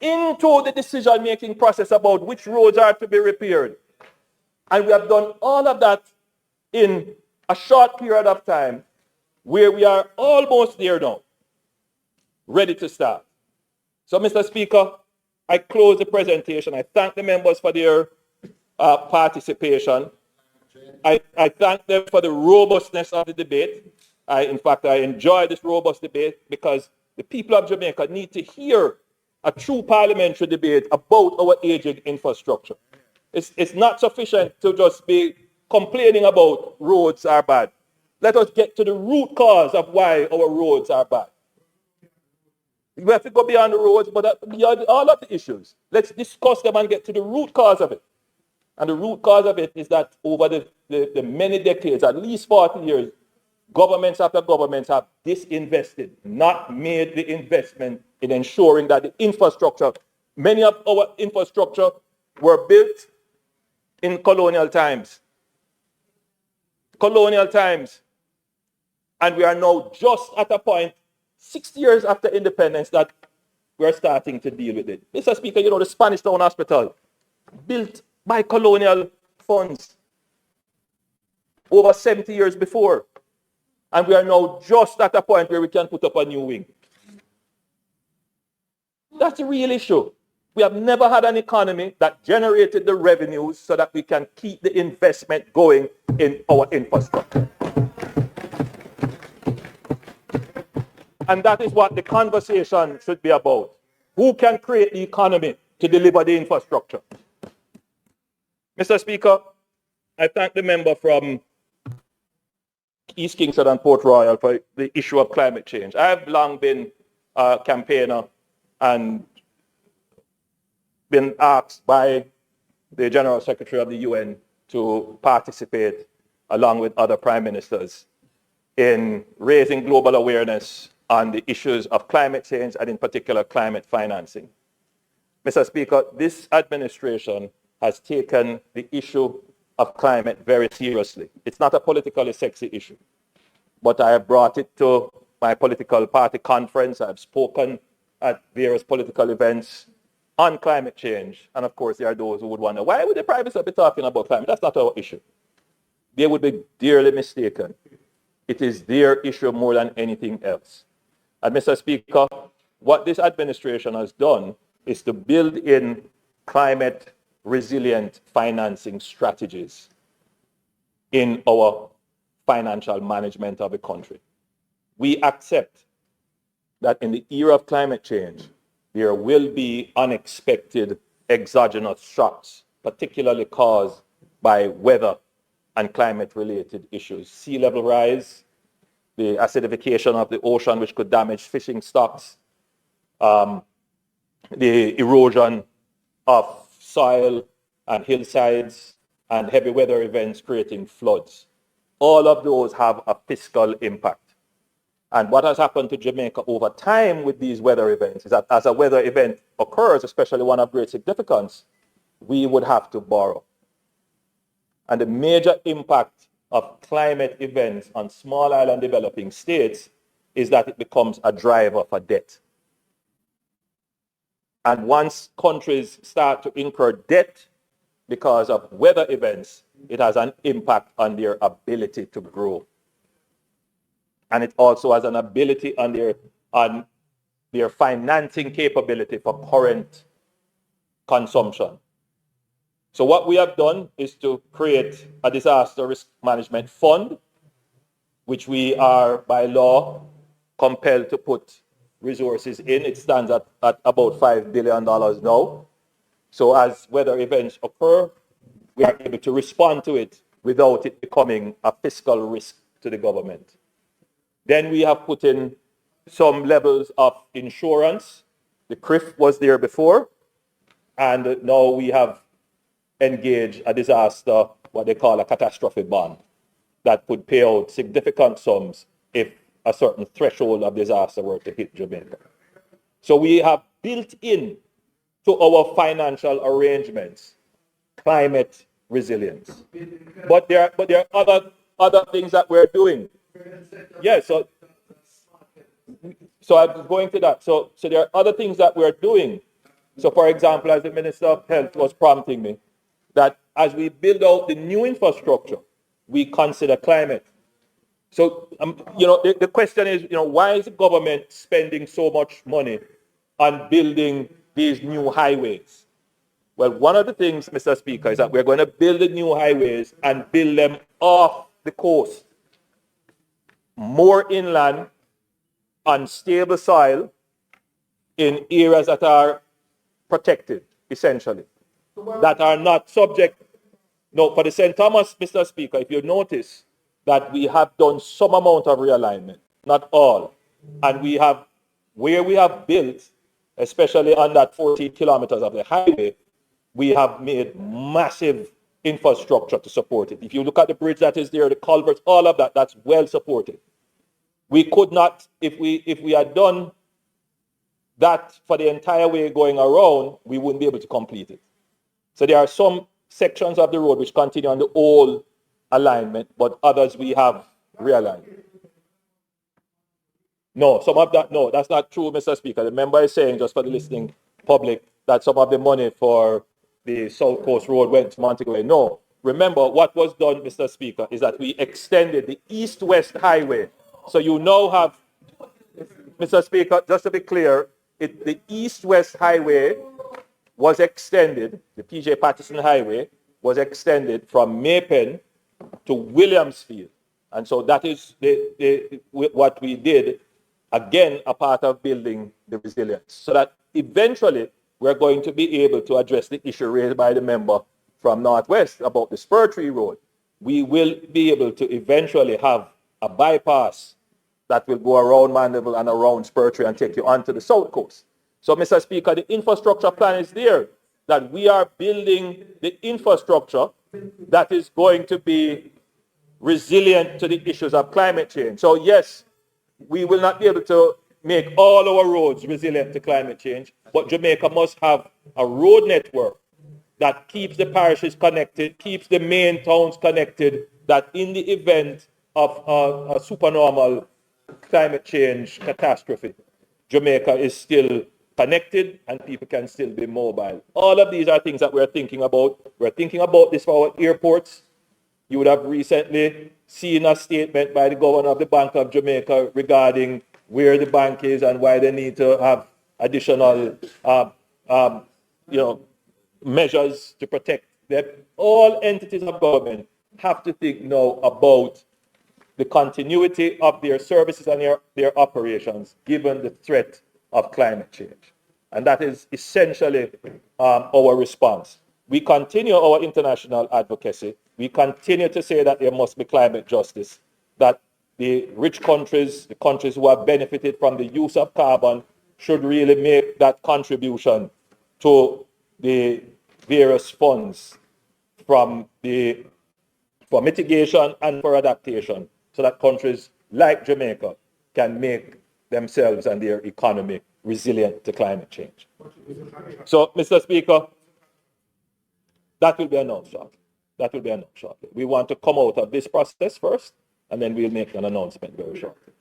into the decision-making process about which roads are to be repaired. And we have done all of that in a short period of time where we are almost there now, ready to start. So, Mr. Speaker, I close the presentation. I thank the members for their participation. I thank them for the robustness of the debate. In fact, I enjoy this robust debate because the people of Jamaica need to hear a true parliamentary debate about our aging infrastructure. It's not sufficient to just be complaining about roads are bad. Let us get to the root cause of why our roads are bad. We have to go beyond the roads, but beyond all of the issues. Let's discuss them and get to the root cause of it. And the root cause of it is that over the many decades, at least 40 years, governments after governments have disinvested, not made the investment in ensuring that the infrastructure, many of our infrastructure were built in colonial times. And we are now just at a point, 60 years after independence, that we're starting to deal with it. Mr. Speaker, the Spanish Town Hospital, built by colonial funds over 70 years before. And we are now just at a point where we can put up a new wing. That's the real issue. We have never had an economy that generated the revenues so that we can keep the investment going in our infrastructure. And that is what the conversation should be about. Who can create the economy to deliver the infrastructure? Mr. Speaker, I thank the member from East Kingston and Port Royal for the issue of climate change. I have long been a campaigner and been asked by the General Secretary of the UN to participate along with other prime ministers in raising global awareness on the issues of climate change and in particular climate financing. Mr. Speaker, this administration has taken the issue of climate very seriously. It's not a politically sexy issue, but I have brought it to my political party conference. I've spoken at various political events on climate change. And of course, there are those who would wonder, why would the private sector be talking about climate? That's not our issue. They would be dearly mistaken. It is their issue more than anything else. And Mr. Speaker, what this administration has done is to build in climate resilient financing strategies in our financial management of the country. We accept that in the era of climate change, there will be unexpected exogenous shocks, particularly caused by weather and climate-related issues. Sea level rise, the acidification of the ocean, which could damage fishing stocks, the erosion of soil and hillsides, and heavy weather events creating floods. All of those have a fiscal impact. And what has happened to Jamaica over time with these weather events is that as a weather event occurs, especially one of great significance, we would have to borrow. And the major impact of climate events on small island developing states is that it becomes a driver for debt. And once countries start to incur debt because of weather events, it has an impact on their ability to grow. And it also has an ability on their financing capability for current consumption. So what we have done is to create a disaster risk management fund, which we are by law compelled to put resources in. It stands at about $5 billion now. So as weather events occur, we are able to respond to it without it becoming a fiscal risk to the government. Then we have put in some levels of insurance. The CRIF was there before, and now we have engaged a disaster, what they call a catastrophe bond, that could pay out significant sums if a certain threshold of disaster were to hit Jamaica. So we have built in to our financial arrangements climate resilience. But there are other things that we're doing. Yeah, so I was going to that. So there are other things that we're doing. So for example, as the Minister of Health was prompting me, that as we build out the new infrastructure, we consider climate. So, the question is, why is the government spending so much money on building these new highways? Well, one of the things, Mr. Speaker, is that we're going to build the new highways and build them off the coast, more inland, on stable soil, in areas that are protected, essentially, that are not subject. No, for the St. Thomas, Mr. Speaker, if you notice that we have done some amount of realignment, not all, and we have, where we have built, especially on that 14 kilometers of the highway, we have made massive infrastructure to support it. If you look at the bridge that is there, the culverts, all of that, that's well supported. We could not, if we had done that for the entire way going around, we wouldn't be able to complete it. So there are some sections of the road which continue on the old alignment, but others we have realigned. No, some of that, no, that's not true, Mr. Speaker. The member is saying, just for the listening public, that some of the money for the South Coast Road went to Montego. No, remember what was done, Mr. Speaker, is that we extended the east-west highway. So you now have, Mr. Speaker, just to be clear, the east-west highway was extended, the PJ Patterson Highway was extended from Maypen to Williamsfield. And so that is what we did, again, a part of building the resilience. So that eventually we're going to be able to address the issue raised by the member from Northwest about the Spur Tree Road. We will be able to eventually have a bypass that will go around Mandeville and around Spur Tree and take you onto the south coast. So, Mr. Speaker, the infrastructure plan is there, that we are building the infrastructure that is going to be resilient to the issues of climate change. So, yes, we will not be able to make all our roads resilient to climate change, but Jamaica must have a road network that keeps the parishes connected, keeps the main towns connected, that in the event of a supernormal climate change catastrophe, Jamaica is still connected and people can still be mobile. All of these are things that we're thinking about. We're thinking about this for our airports. You would have recently seen a statement by the governor of the Bank of Jamaica regarding where the bank is and why they need to have additional measures to protect them. All entities of government have to think now about the continuity of their services and their operations given the threat of climate change. And that is essentially our response. We continue our international advocacy. We continue to say that there must be climate justice, that the rich countries, the countries who have benefited from the use of carbon, should really make that contribution to the various funds for mitigation and for adaptation, so that countries like Jamaica can make themselves and their economy resilient to climate change. So, Mr. Speaker, that will be announced shortly. That will be announced shortly. We want to come out of this process first, and then we'll make an announcement very shortly.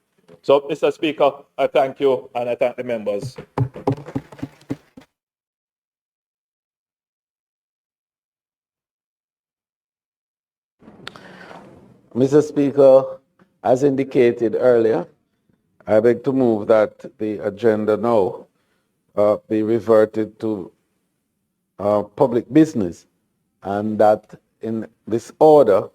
So, Mr. Speaker, I thank you, and I thank the members. Mr. Speaker, as indicated earlier, I beg to move that the agenda now be reverted to public business, and that in this order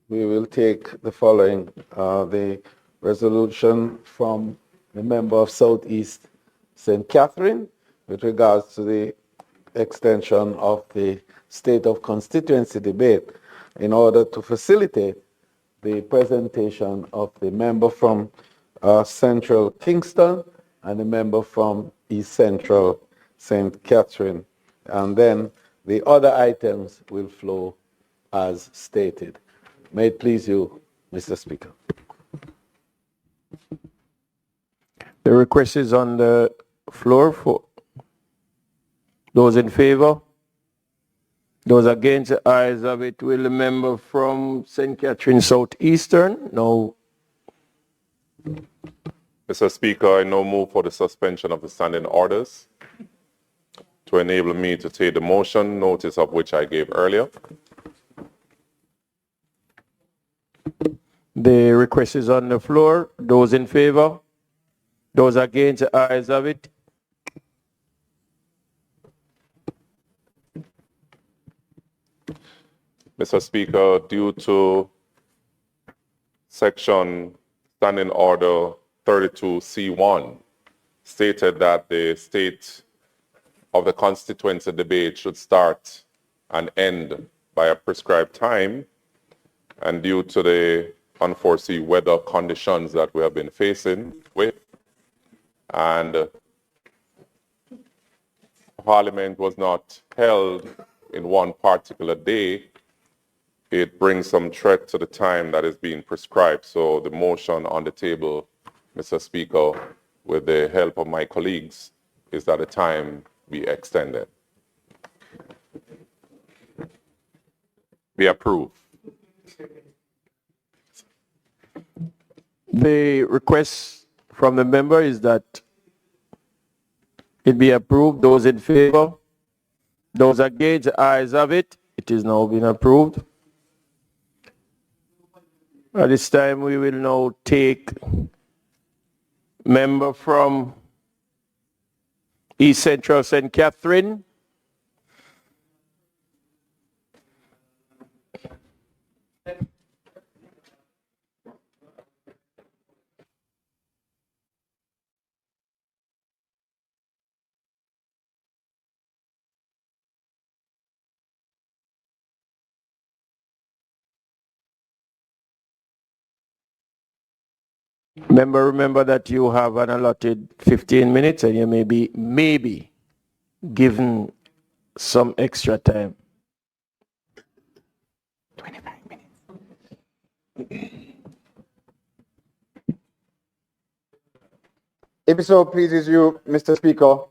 we will take the following: the resolution from the member of Southeast St. Catherine with regards to the extension of the state of constituency debate in order to facilitate the presentation of the member from Central Kingston and the member from East Central St. Catherine. And then the other items will flow as stated. May it please you, Mr. Speaker. The request is on the floor. For those in favor? Those against, the ayes have it. Will the member from St. Catherine Southeastern? No. Mr. Speaker, I now move for the suspension of the standing orders to enable me to take the motion, notice of which I gave earlier. The request is on the floor. Those in favor? Those against, the ayes have it. Mr. Speaker, due to section standing order 32C1 stated that the state of the constituency debate should start and end by a prescribed time, and due to the unforeseen weather conditions that we have been facing with, and Parliament was not held in one particular day, it brings some threat to the time that is being prescribed. So the motion on the table, Mr. Speaker, with the help of my colleagues, is that the time be extended. Be approved. The request from the member is that it be approved. Those in favor? Those against, the ayes have it. It is now been approved. At this time, we will now take member from East Central St. Catherine. Member, remember that you have an allotted 15 minutes and you may be maybe given some extra time. 25 minutes. If it so pleases you, Mr. Speaker.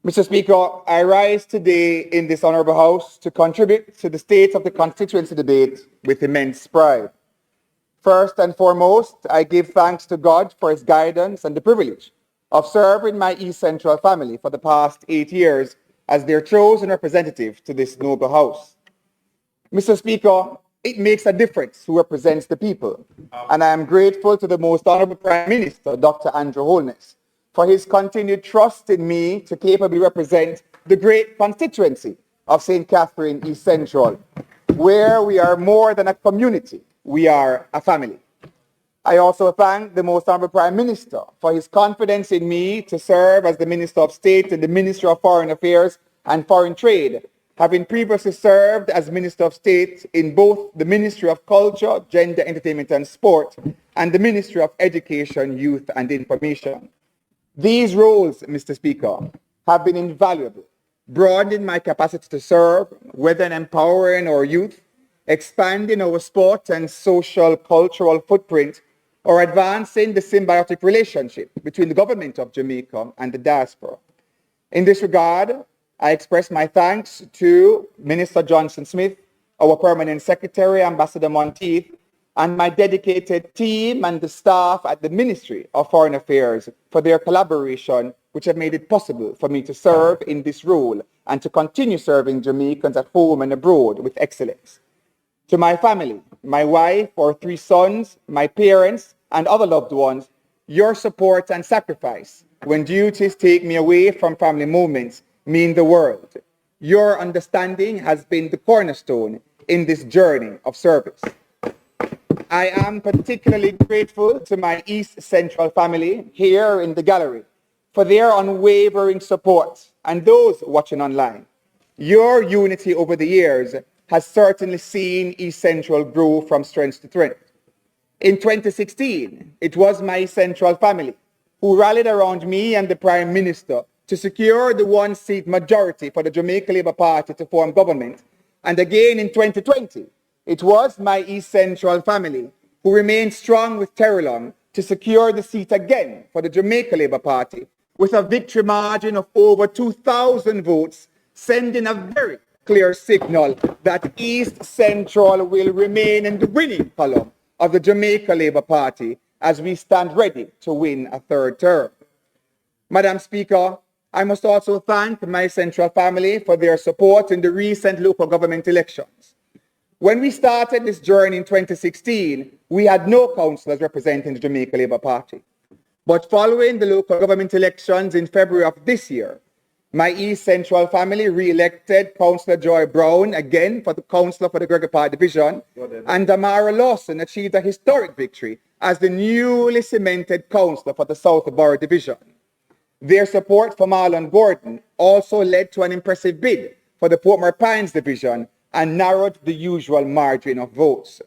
Mr. Speaker, I rise today in this honorable House to contribute to the state of the constituency debate with immense pride. First and foremost, I give thanks to God for his guidance and the privilege of serving my East Central family for the past 8 years as their chosen representative to this noble House. Mr. Speaker, it makes a difference who represents the people, and I am grateful to the Most Honorable Prime Minister, Dr. Andrew Holness, for his continued trust in me to capably represent the great constituency of St. Catherine East Central, where we are more than a community, we are a family. I also thank the Most Honorable Prime Minister for his confidence in me to serve as the Minister of State in the Ministry of Foreign Affairs and Foreign Trade, having previously served as Minister of State in both the Ministry of Culture, Gender, Entertainment and Sport and the Ministry of Education, Youth and Information. These roles, Mr. Speaker, have been invaluable, broadening my capacity to serve, whether in empowering our youth, expanding our sport and social cultural footprint, or advancing the symbiotic relationship between the government of Jamaica and the diaspora. In this regard, I express my thanks to Minister Johnson Smith, our Permanent Secretary, Ambassador Monteith, and my dedicated team and the staff at the Ministry of Foreign Affairs for their collaboration, which have made it possible for me to serve in this role and to continue serving Jamaicans at home and abroad with excellence. To my family, my wife, our 3 sons, my parents, and other loved ones, your support and sacrifice when duties take me away from family moments mean the world. Your understanding has been the cornerstone in this journey of service. I am particularly grateful to my East Central family here in the gallery for their unwavering support and those watching online. Your unity over the years has certainly seen East Central grow from strength to strength. In 2016, it was my East Central family who rallied around me and the Prime Minister to secure the 1-seat majority for the Jamaica Labour Party to form government. And again in 2020, it was my East Central family who remained strong with Terrelong to secure the seat again for the Jamaica Labour Party with a victory margin of over 2,000 votes, sending a very clear signal that East Central will remain in the winning column of the Jamaica Labour Party as we stand ready to win a 3rd term. Madam Speaker, I must also thank my Central family for their support in the recent local government elections. When we started this journey in 2016, we had no councillors representing the Jamaica Labour Party. But following the local government elections in February of this year, my East Central family re-elected Councillor Joy Brown again for the councillor for the Gregory Park Division, and Damara Lawson achieved a historic victory as the newly cemented councillor for the South Borough Division. Their support for Marlon Gordon also led to an impressive bid for the Portmore Pines Division and narrowed the usual margin of votes.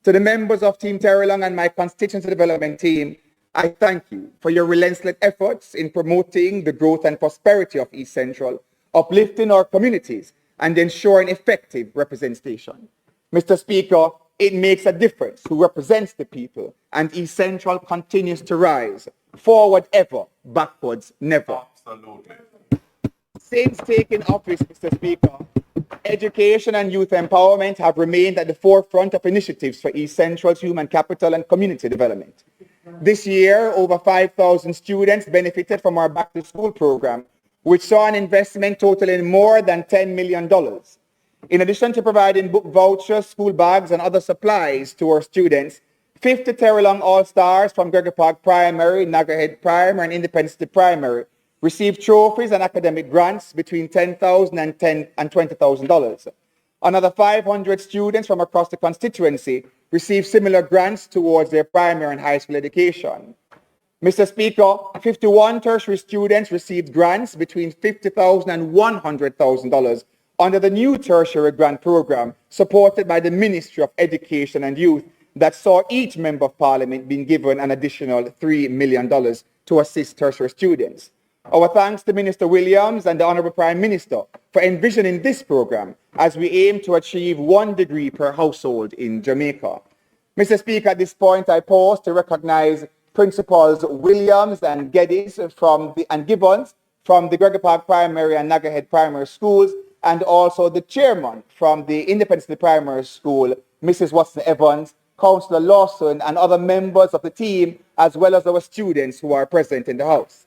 To the members of Team Terrelong and my constituency development team, I thank you for your relentless efforts in promoting the growth and prosperity of East Central, uplifting our communities, and ensuring effective representation. Mr. Speaker, it makes a difference who represents the people, and East Central continues to rise. Forward ever, backwards never. Absolutely. Since taking office, Mr. Speaker, education and youth empowerment have remained at the forefront of initiatives for East Central's human capital and community development. This year, over 5,000 students benefited from our Back to School program, which saw an investment totaling more than $10 million. In addition to providing book vouchers, school bags, and other supplies to our students, 50 Terrelong All-Stars from Gregory Park Primary, Nagahead Primary, and Independence City Primary received trophies and academic grants between $10,000 and $20,000. Another 500 students from across the constituency received similar grants towards their primary and high school education. Mr. Speaker, 51 tertiary students received grants between $50,000 and $100,000 under the new tertiary grant program supported by the Ministry of Education and Youth that saw each member of parliament being given an additional $3 million to assist tertiary students. Our thanks to Minister Williams and the Honourable Prime Minister for envisioning this program as we aim to achieve 1 degree per household in Jamaica. Mr. Speaker, at this point I pause to recognise Principals Williams and Geddes and Gibbons from the Gregory Park Primary and Nagahead Primary Schools, and also the chairman from the Independence Primary School, Mrs. Watson Evans, Councillor Lawson, and other members of the team, as well as our students who are present in the House.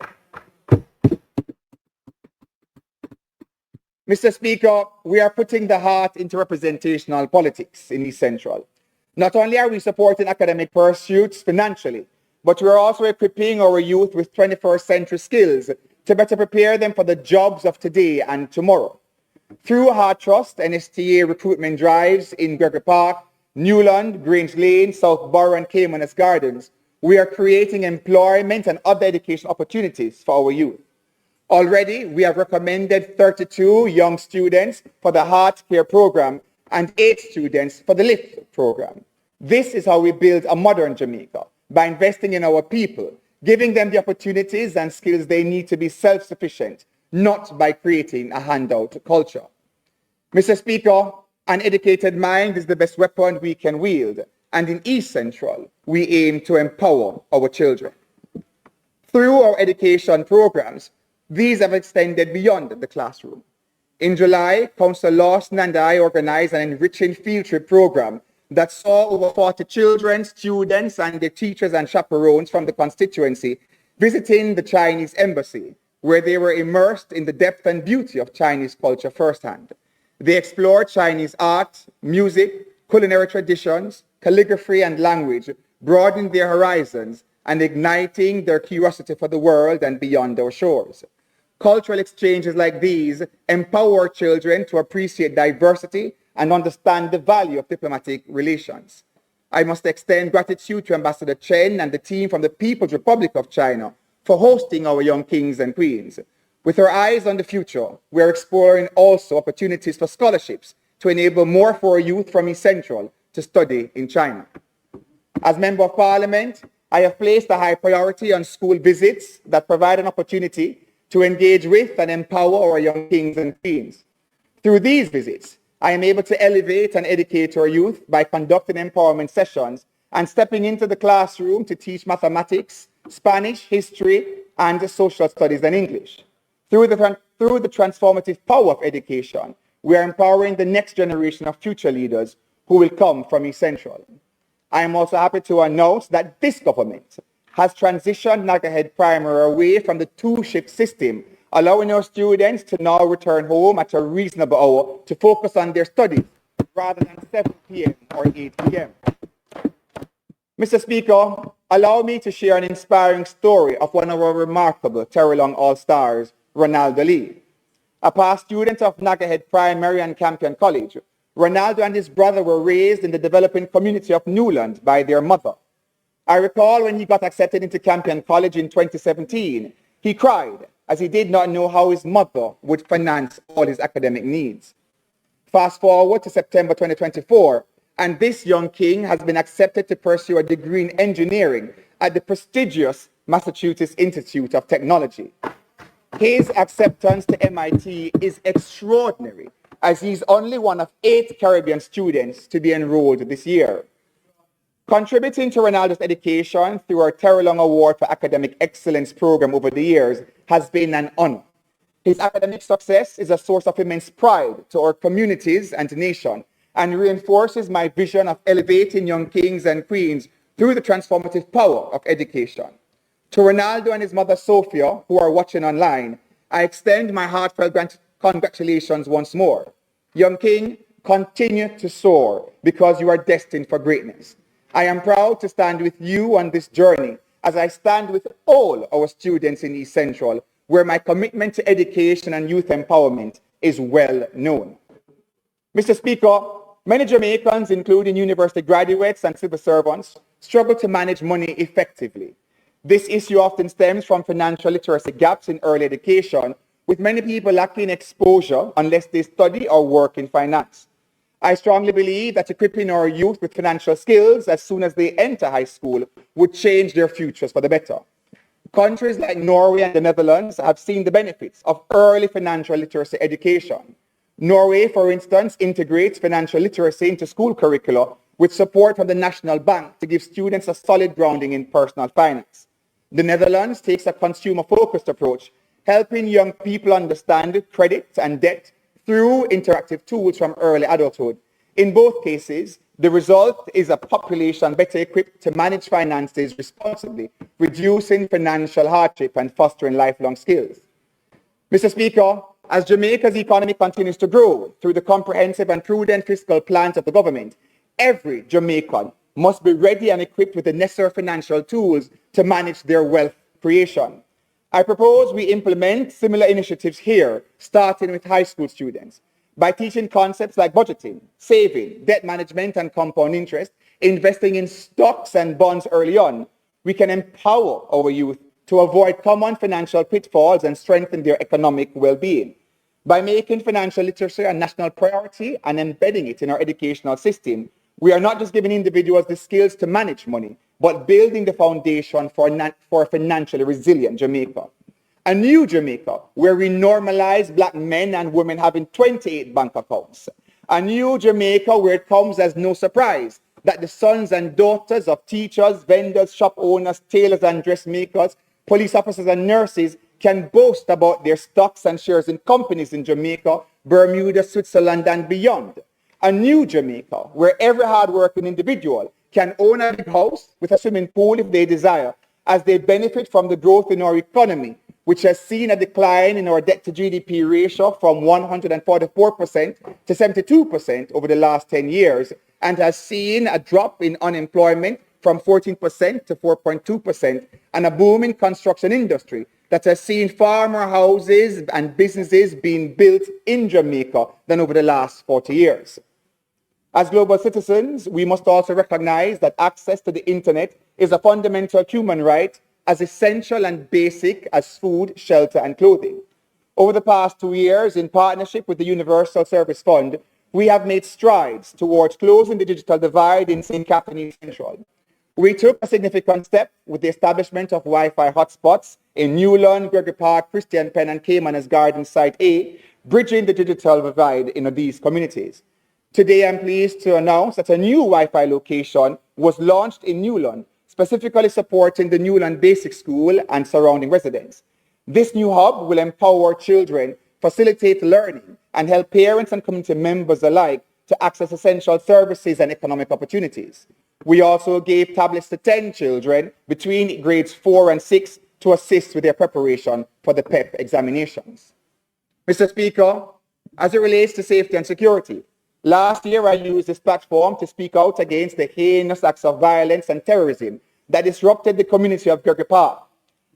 Mr. Speaker, we are putting the heart into representational politics in East Central. Not only are we supporting academic pursuits financially, but we are also equipping our youth with 21st century skills to better prepare them for the jobs of today and tomorrow. Through Heart Trust and STA recruitment drives in Gregory Park, Newland, Grange Lane, South Borough, and Caymanas Gardens, we are creating employment and other education opportunities for our youth. Already, we have recommended 32 young students for the Heart Care program and 8 students for the LIFT program. This is how we build a modern Jamaica, by investing in our people, giving them the opportunities and skills they need to be self-sufficient, not by creating a handout culture. Mr. Speaker, an educated mind is the best weapon we can wield, and in East Central, we aim to empower our children. Through our education programs, these have extended beyond the classroom. In July, Councillor Lawson and I organized an enriching field trip program that saw over 40 children, students, and their teachers and chaperones from the constituency visiting the Chinese embassy, where they were immersed in the depth and beauty of Chinese culture firsthand. They explored Chinese art, music, culinary traditions, calligraphy, and language, broadening their horizons and igniting their curiosity for the world and beyond our shores. Cultural exchanges like these empower children to appreciate diversity and understand the value of diplomatic relations. I must extend gratitude to Ambassador Chen and the team from the People's Republic of China for hosting our young kings and queens. With our eyes on the future, we are exploring also opportunities for scholarships to enable more for our youth from East Central to study in China. As Member of Parliament, I have placed a high priority on school visits that provide an opportunity to engage with and empower our young kings and queens. Through these visits, I am able to elevate and educate our youth by conducting empowerment sessions and stepping into the classroom to teach mathematics, Spanish, history, and social studies and English. Through the transformative power of education, we are empowering the next generation of future leaders who will come from East Central. I am also happy to announce that this government has transitioned Nagahead Primary away from the 2-shift system, allowing our students to now return home at a reasonable hour to focus on their studies rather than 7 p.m. or 8 p.m. Mr. Speaker, allow me to share an inspiring story of one of our remarkable Terrelong All-Stars, Ronaldo Lee. A past student of Nagahead Primary and Campion College, Ronaldo and his brother were raised in the developing community of Newland by their mother. I recall when he got accepted into Campion College in 2017, he cried as he did not know how his mother would finance all his academic needs. Fast forward to September 2024, and this young king has been accepted to pursue a degree in engineering at the prestigious Massachusetts Institute of Technology. His acceptance to MIT is extraordinary, as he's only one of 8 Caribbean students to be enrolled this year. Contributing to Ronaldo's education through our Terrelong Award for Academic Excellence program over the years has been an honor. His academic success is a source of immense pride to our communities and nation, and reinforces my vision of elevating young kings and queens through the transformative power of education. To Ronaldo and his mother Sophia, who are watching online, I extend my heartfelt congratulations once more. Young king, continue to soar because you are destined for greatness. I am proud to stand with you on this journey as I stand with all our students in East Central, where my commitment to education and youth empowerment is well known. Mr. Speaker, many Jamaicans, including university graduates and civil servants, struggle to manage money effectively. This issue often stems from financial literacy gaps in early education, with many people lacking exposure unless they study or work in finance. I strongly believe that equipping our youth with financial skills as soon as they enter high school would change their futures for the better. Countries like Norway and the Netherlands have seen the benefits of early financial literacy education. Norway, for instance, integrates financial literacy into school curricula with support from the National Bank to give students a solid grounding in personal finance. The Netherlands takes a consumer-focused approach, helping young people understand credit and debt through interactive tools from early adulthood. In both cases, the result is a population better equipped to manage finances responsibly, reducing financial hardship and fostering lifelong skills. Mr. Speaker, as Jamaica's economy continues to grow through the comprehensive and prudent fiscal plans of the government, every Jamaican must be ready and equipped with the necessary financial tools to manage their wealth creation. I propose we implement similar initiatives here, starting with high school students. By teaching concepts like budgeting, saving, debt management, and compound interest, investing in stocks and bonds early on, we can empower our youth to avoid common financial pitfalls and strengthen their economic well-being. By making financial literacy a national priority and embedding it in our educational system, we are not just giving individuals the skills to manage money, but building the foundation for a financially resilient Jamaica. A new Jamaica where we normalize black men and women having 28 bank accounts. A new Jamaica where it comes as no surprise that the sons and daughters of teachers, vendors, shop owners, tailors and dressmakers, police officers and nurses can boast about their stocks and shares in companies in Jamaica, Bermuda, Switzerland and beyond. A new Jamaica where every hardworking individual can own a big house with a swimming pool if they desire, as they benefit from the growth in our economy, which has seen a decline in our debt to GDP ratio from 144% to 72% over the last 10 years, and has seen a drop in unemployment from 14% to 4.2%, and a booming construction industry that has seen far more houses and businesses being built in Jamaica than over the last 40 years. As global citizens, we must also recognize that access to the internet is a fundamental human right, as essential and basic as food, shelter, and clothing. Over the past 2 years, in partnership with the Universal Service Fund, we have made strides towards closing the digital divide in St. Catherine Central. We took a significant step with the establishment of Wi-Fi hotspots in Newland, Gregory Park, Christian Penn, and Caymanas Garden Site A, bridging the digital divide in these communities. Today, I'm pleased to announce that a new Wi-Fi location was launched in Newland, specifically supporting the Newland Basic School and surrounding residents. This new hub will empower children, facilitate learning, and help parents and community members alike to access essential services and economic opportunities. We also gave tablets to 10 children between grades 4 and 6 to assist with their preparation for the PEP examinations. Mr. Speaker, as it relates to safety and security, last year I used this platform to speak out against the heinous acts of violence and terrorism that disrupted the community of Gregory Park.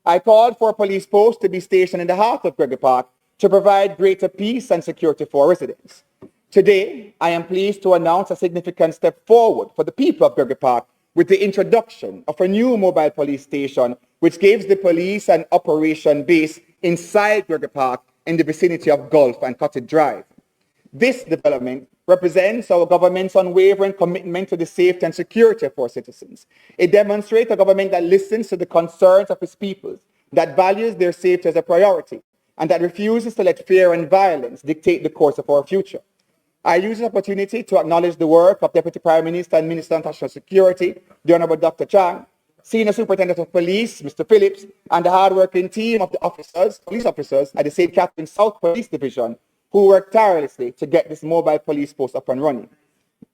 I called for a police post to be stationed in the heart of Gregory Park to provide greater peace and security for residents. Today, I am pleased to announce a significant step forward for the people of Gregory Park with the introduction of a new mobile police station, which gives the police an operation base inside Gregory Park in the vicinity of Gulf and Cottage Drive. This development represents our government's unwavering commitment to the safety and security of our citizens. It demonstrates a government that listens to the concerns of its people, that values their safety as a priority, and that refuses to let fear and violence dictate the course of our future. I use this opportunity to acknowledge the work of Deputy Prime Minister and Minister of National Security, the Honorable Dr. Chang, Senior Superintendent of Police, Mr. Phillips, and the hardworking team of the police officers at the St. Catherine South Police Division, who worked tirelessly to get this mobile police post up and running.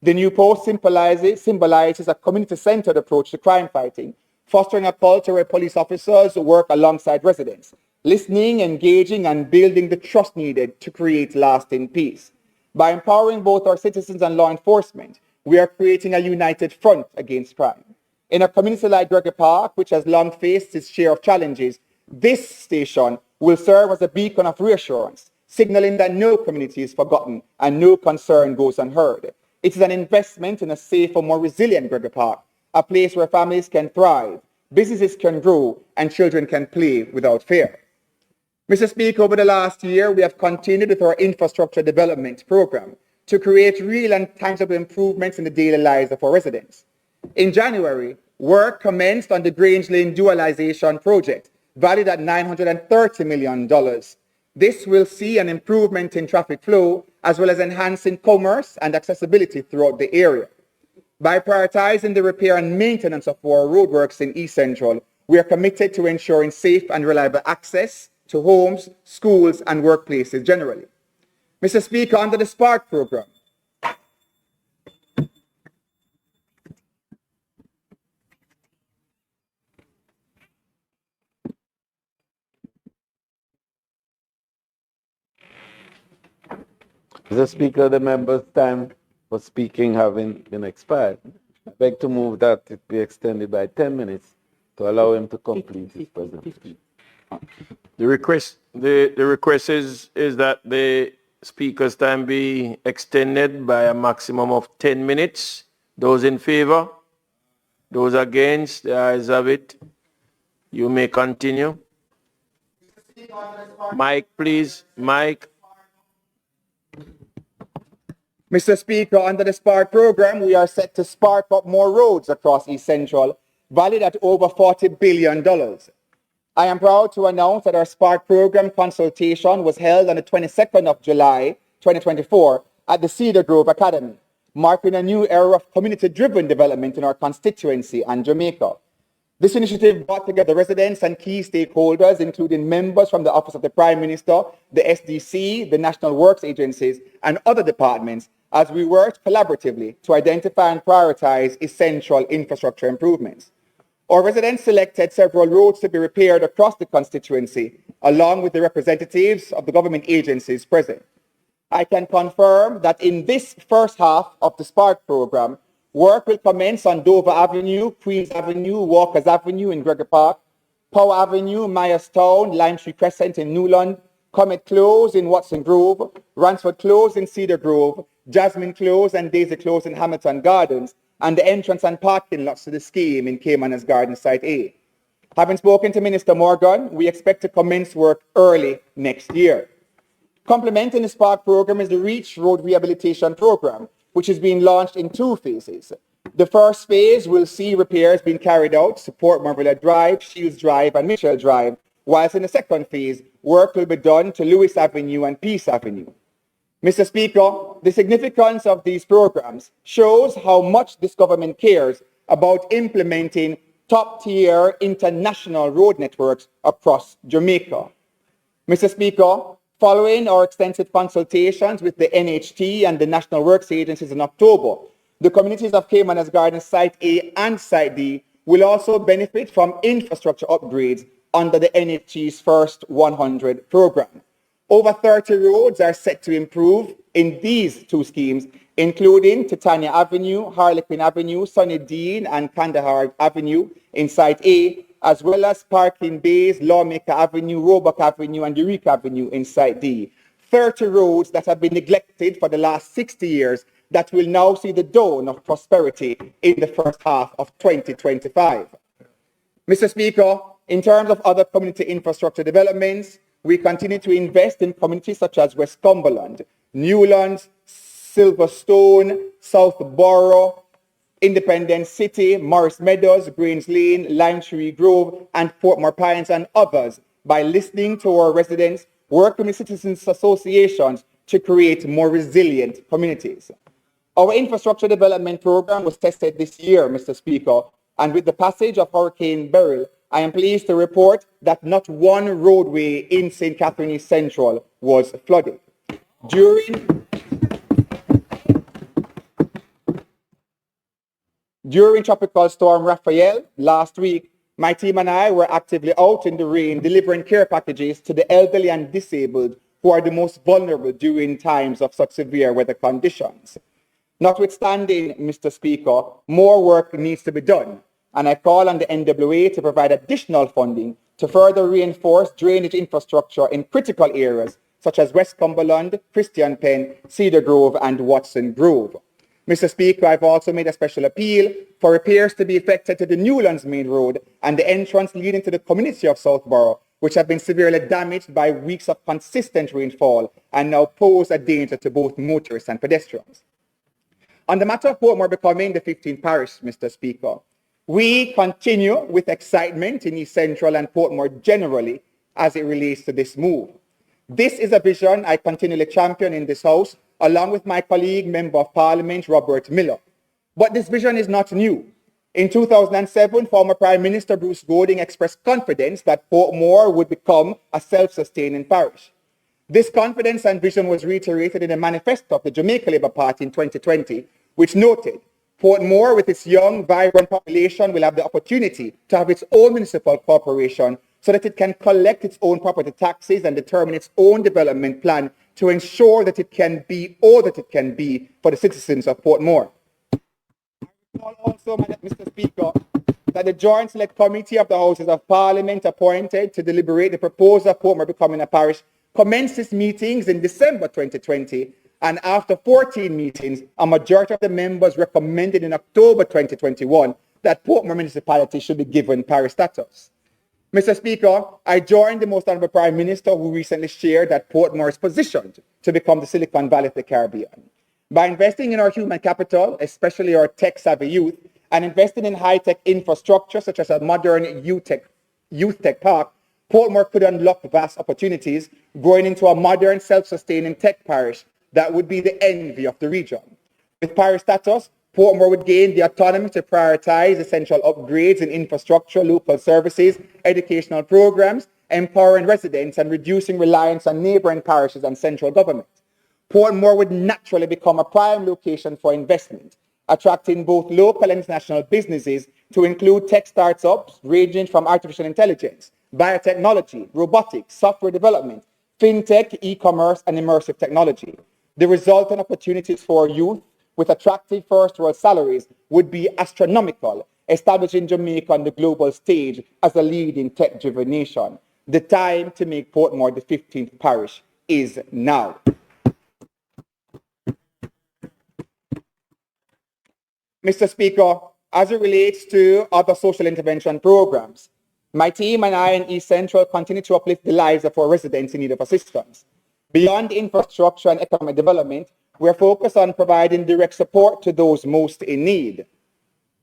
The new post symbolizes a community-centered approach to crime fighting, fostering a culture where police officers work alongside residents, listening, engaging, and building the trust needed to create lasting peace. By empowering both our citizens and law enforcement, we are creating a united front against crime. In a community like Gregory Park, which has long faced its share of challenges, this station will serve as a beacon of reassurance, signaling that no community is forgotten and no concern goes unheard. It is an investment in a safer, more resilient Gregory Park, a place where families can thrive, businesses can grow, and children can play without fear. Mr. Speaker, over the last year, we have continued with our infrastructure development program. to create real and tangible improvements in the daily lives of our residents. In January, work commenced on the Grange Lane dualization project, valued at $930 million. This will see an improvement in traffic flow, as well as enhancing commerce and accessibility throughout the area. By prioritizing the repair and maintenance of our roadworks in East Central, we are committed to ensuring safe and reliable access to homes, schools, and workplaces generally. Mr. Speaker, under the SPARK program, Mr. Speaker, the member's time for speaking having been expired. I beg to move that it be extended by 10 minutes to allow him to complete his presentation. The request is that the speaker's time be extended by a maximum of 10 minutes. Those in favor? Those against? The ayes have it. You may continue. Mike, please. Mike. Mr. Speaker, under the SPARK program, we are set to spark up more roads across East Central, valued at over $40 billion. I am proud to announce that our SPARK program consultation was held on the 22nd of July, 2024, at the Cedar Grove Academy, marking a new era of community-driven development in our constituency and Jamaica. This initiative brought together residents and key stakeholders, including members from the Office of the Prime Minister, the SDC, the National Works Agencies, and other departments, as we worked collaboratively to identify and prioritize essential infrastructure improvements. Our residents selected several roads to be repaired across the constituency, along with the representatives of the government agencies present. I can confirm that in this first half of the SPARK program, work will commence on Dover Avenue, Queens Avenue, Walkers Avenue in Gregory Park, Power Avenue, Myerstown, Lime Tree Crescent in Newland, Comet Close in Watson Grove, Ransford Close in Cedar Grove, Jasmine Close and Daisy Close in Hamilton Gardens, and the entrance and parking lots to the scheme in Caymanas Garden Site A. Having spoken to Minister Morgan, we expect to commence work early next year. Complementing the SPARK program is the REACH Road Rehabilitation Program, which is being launched in 2 phases. The first phase will see repairs being carried out to support Marvilla Drive, Shields Drive, and Mitchell Drive, whilst in the second phase, work will be done to Lewis Avenue and Peace Avenue. Mr. Speaker, the significance of these programs shows how much this government cares about implementing top-tier international road networks across Jamaica. Mr. Speaker, following our extensive consultations with the NHT and the National Works Agencies in October, the communities of Caymanas Garden Site A and Site D will also benefit from infrastructure upgrades under the NHT's First 100 program. Over 30 roads are set to improve in these 2 schemes, including Titania Avenue, Harlequin Avenue, Sunny Dean, and Kandahar Avenue in Site A, as well as Parking Bays, Lawmaker Avenue, Roebuck Avenue, and Eureka Avenue in Site D. 30 roads that have been neglected for the last 60 years that will now see the dawn of prosperity in the first half of 2025. Mr. Speaker, in terms of other community infrastructure developments, we continue to invest in communities such as West Cumberland, Newlands, Silverstone, Southborough, Independence City, Morris Meadows, Grange Lane, Lime Tree Grove, and Portmore Pines, and others by listening to our residents, working with citizens associations to create more resilient communities. Our infrastructure development program was tested this year, Mr. Speaker, and with the passage of Hurricane Beryl, I am pleased to report that not one roadway in St. Catherine East Central was flooded. During Tropical Storm Raphael last week, my team and I were actively out in the rain delivering care packages to the elderly and disabled who are the most vulnerable during times of such severe weather conditions. Notwithstanding, Mr. Speaker, more work needs to be done, and I call on the NWA to provide additional funding to further reinforce drainage infrastructure in critical areas such as West Cumberland, Christian Penn, Cedar Grove, and Watson Grove. Mr. Speaker, I've also made a special appeal for repairs to be effected to the Newlands Main Road and the entrance leading to the community of Southborough, which have been severely damaged by weeks of consistent rainfall and now pose a danger to both motorists and pedestrians. On the matter of Portmore becoming the 15th parish, Mr. Speaker, we continue with excitement in East Central and Portmore generally as it relates to this move. This is a vision I continually champion in this House, along with my colleague, Member of Parliament, Robert Miller. But this vision is not new. In 2007, former Prime Minister Bruce Golding expressed confidence that Portmore would become a self-sustaining parish. This confidence and vision was reiterated in the manifesto of the Jamaica Labour Party in 2020, which noted, Portmore, with its young, vibrant population, will have the opportunity to have its own municipal corporation so that it can collect its own property taxes and determine its own development plan to ensure that it can be all that it can be for the citizens of Portmore. Also, Mr. Speaker, that the Joint Select Committee of the Houses of Parliament appointed to deliberate the proposal of Portmore becoming a parish commenced its meetings in December 2020, and after 14 meetings, a majority of the members recommended in October 2021 that Portmore municipality should be given parish status. Mr. Speaker, I joined the Most Honourable Prime Minister who recently shared that Portmore is positioned to become the Silicon Valley of the Caribbean. By investing in our human capital, especially our tech-savvy youth, and investing in high-tech infrastructure such as a modern youth tech park, Portmore could unlock vast opportunities, growing into a modern, self-sustaining tech parish that would be the envy of the region. With parish status, Portmore would gain the autonomy to prioritize essential upgrades in infrastructure, local services, educational programs, empowering residents and reducing reliance on neighbouring parishes and central government. Portmore would naturally become a prime location for investment, attracting both local and international businesses to include tech startups ranging from artificial intelligence, biotechnology, robotics, software development, fintech, e-commerce, and immersive technology. The resultant opportunities for youth with attractive first-world salaries would be astronomical, establishing Jamaica on the global stage as a leading tech-driven nation. The time to make Portmore the 15th parish is now. Mr. Speaker, as it relates to other social intervention programs, my team and I in East Central continue to uplift the lives of our residents in need of assistance. Beyond infrastructure and economic development, we're focused on providing direct support to those most in need.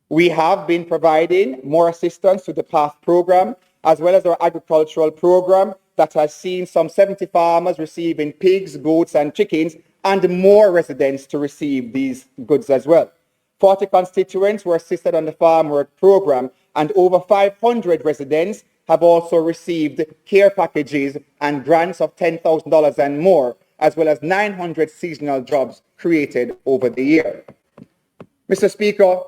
We have been providing more assistance to the PATH program, as well as our agricultural program that has seen some 70 farmers receiving pigs, goats, and chickens, and more residents to receive these goods as well. 40 constituents were assisted on the farm work program, and over 500 residents have also received care packages and grants of $10,000 and more, as well as 900 seasonal jobs created over the year. Mr. Speaker,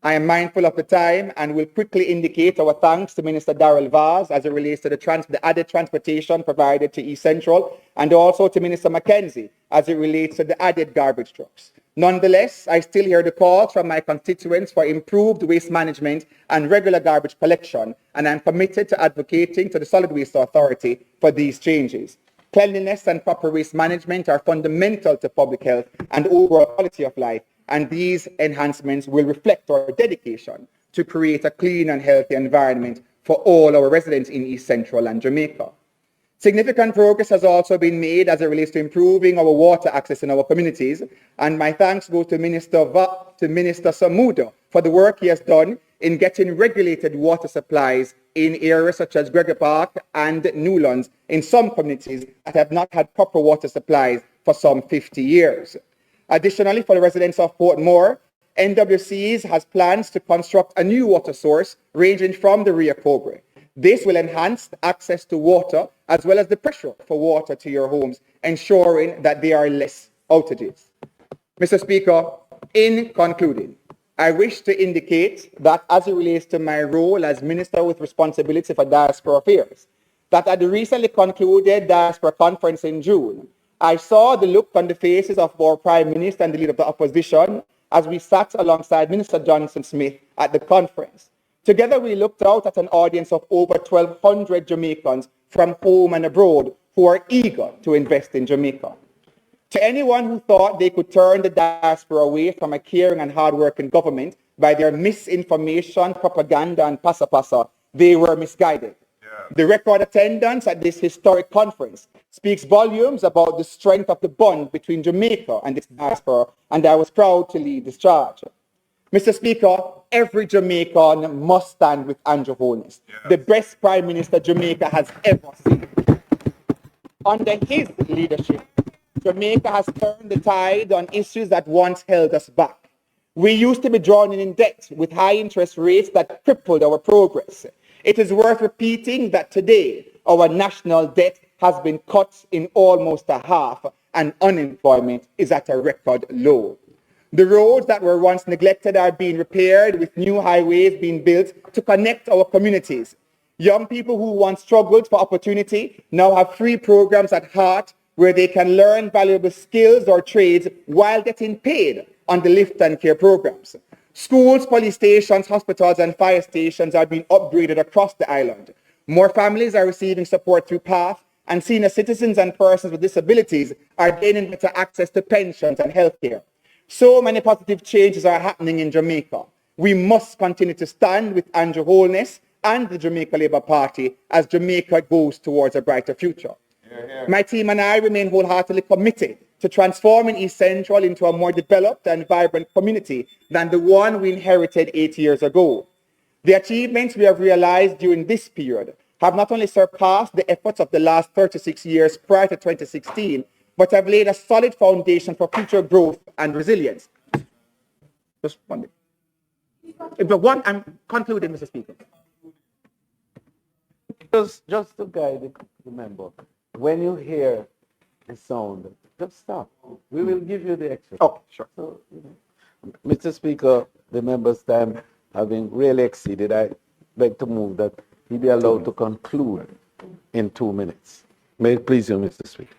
I am mindful of the time and will quickly indicate our thanks to Minister Darrell Vaz as it relates to the added transportation provided to East Central, and also to Minister Mackenzie as it relates to the added garbage trucks. Nonetheless, I still hear the calls from my constituents for improved waste management and regular garbage collection, and I am committed to advocating to the Solid Waste Authority for these changes. Cleanliness and proper waste management are fundamental to public health and overall quality of life, and these enhancements will reflect our dedication to create a clean and healthy environment for all our residents in East Central and Jamaica. Significant progress has also been made as it relates to improving our water access in our communities, and my thanks go to Minister Samuda for the work he has done in getting regulated water supplies in areas such as Gregory Park and Newlands in some communities that have not had proper water supplies for some 50 years. Additionally, for the residents of Portmore, NWCs has plans to construct a new water source ranging from the Rio Cobre. This will enhance access to water as well as the pressure for water to your homes, ensuring that there are less outages. Mr. Speaker, in concluding, I wish to indicate that as it relates to my role as Minister with responsibility for diaspora affairs, that at the recently concluded diaspora conference in June, I saw the look on the faces of our Prime Minister and the leader of the opposition as we sat alongside Minister Johnson Smith at the conference. Together, we looked out at an audience of over 1,200 Jamaicans from home and abroad who are eager to invest in Jamaica. To anyone who thought they could turn the diaspora away from a caring and hard-working government by their misinformation, propaganda, and pasa-pasa, they were misguided. The record attendance at this historic conference speaks volumes about the strength of the bond between Jamaica and its diaspora, and I was proud to lead this charge. Mr. Speaker, every Jamaican must stand with Andrew Holness, the best Prime Minister Jamaica has ever seen. Under his leadership, Jamaica has turned the tide on issues that once held us back. We used to be drowning in debt with high interest rates that crippled our progress. It is worth repeating that today our national debt has been cut in almost a half and unemployment is at a record low. The roads that were once neglected are being repaired with new highways being built to connect our communities. Young people who once struggled for opportunity now have free programs at heart where they can learn valuable skills or trades while getting paid on the lift and care programs. Schools, police stations, hospitals, and fire stations are being upgraded across the island. More families are receiving support through PATH, and senior citizens and persons with disabilities are gaining better access to pensions and healthcare. So many positive changes are happening in Jamaica. We must continue to stand with Andrew Holness and the Jamaica Labour Party as Jamaica goes towards a brighter future. My team and I remain wholeheartedly committed to transforming East Central into a more developed and vibrant community than the one we inherited 8 years ago. The achievements we have realized during this period have not only surpassed the efforts of the last 36 years prior to 2016, but have laid a solid foundation for future growth and resilience. Just one minute. I'm concluding, Mr. Speaker. Just to guide the member, when you hear the sound, just stop. We will give you the extra. Oh, sure. So, Mr. Speaker, the member's time having really exceeded, I beg to move that he be allowed to conclude in 2 minutes. May it please you, Mr. Speaker.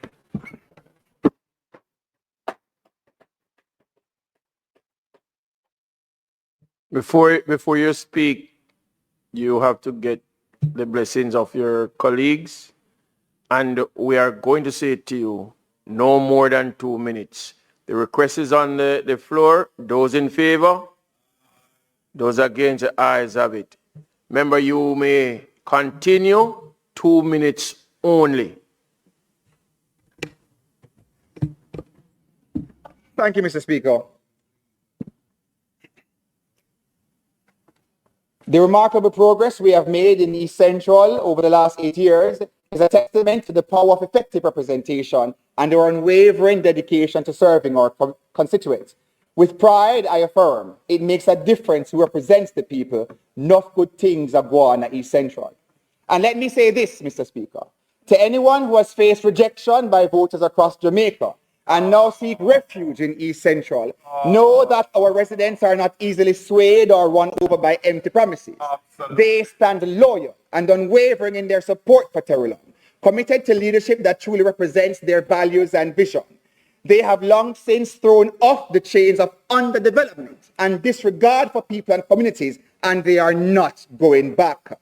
Before you speak, you have to get the blessings of your colleagues, and we are going to say to you, no more than 2 minutes. The request is on the floor. Those in favor? Those against, the ayes have it. Member, you may continue. 2 minutes only. Thank you, Mr. Speaker. The remarkable progress we have made in East Central over the last 8 years is a testament to the power of effective representation and our unwavering dedication to serving our constituents. With pride, I affirm, it makes a difference who represents the people. Enough good things are going on at East Central. And let me say this, Mr. Speaker, to anyone who has faced rejection by voters across Jamaica and now seek refuge in East Central, know that our residents are not easily swayed or won over by empty promises. They stand loyal and unwavering in their support for Terrelon, committed to leadership that truly represents their values and vision. They have long since thrown off the chains of underdevelopment and disregard for people and communities, and they are not going back.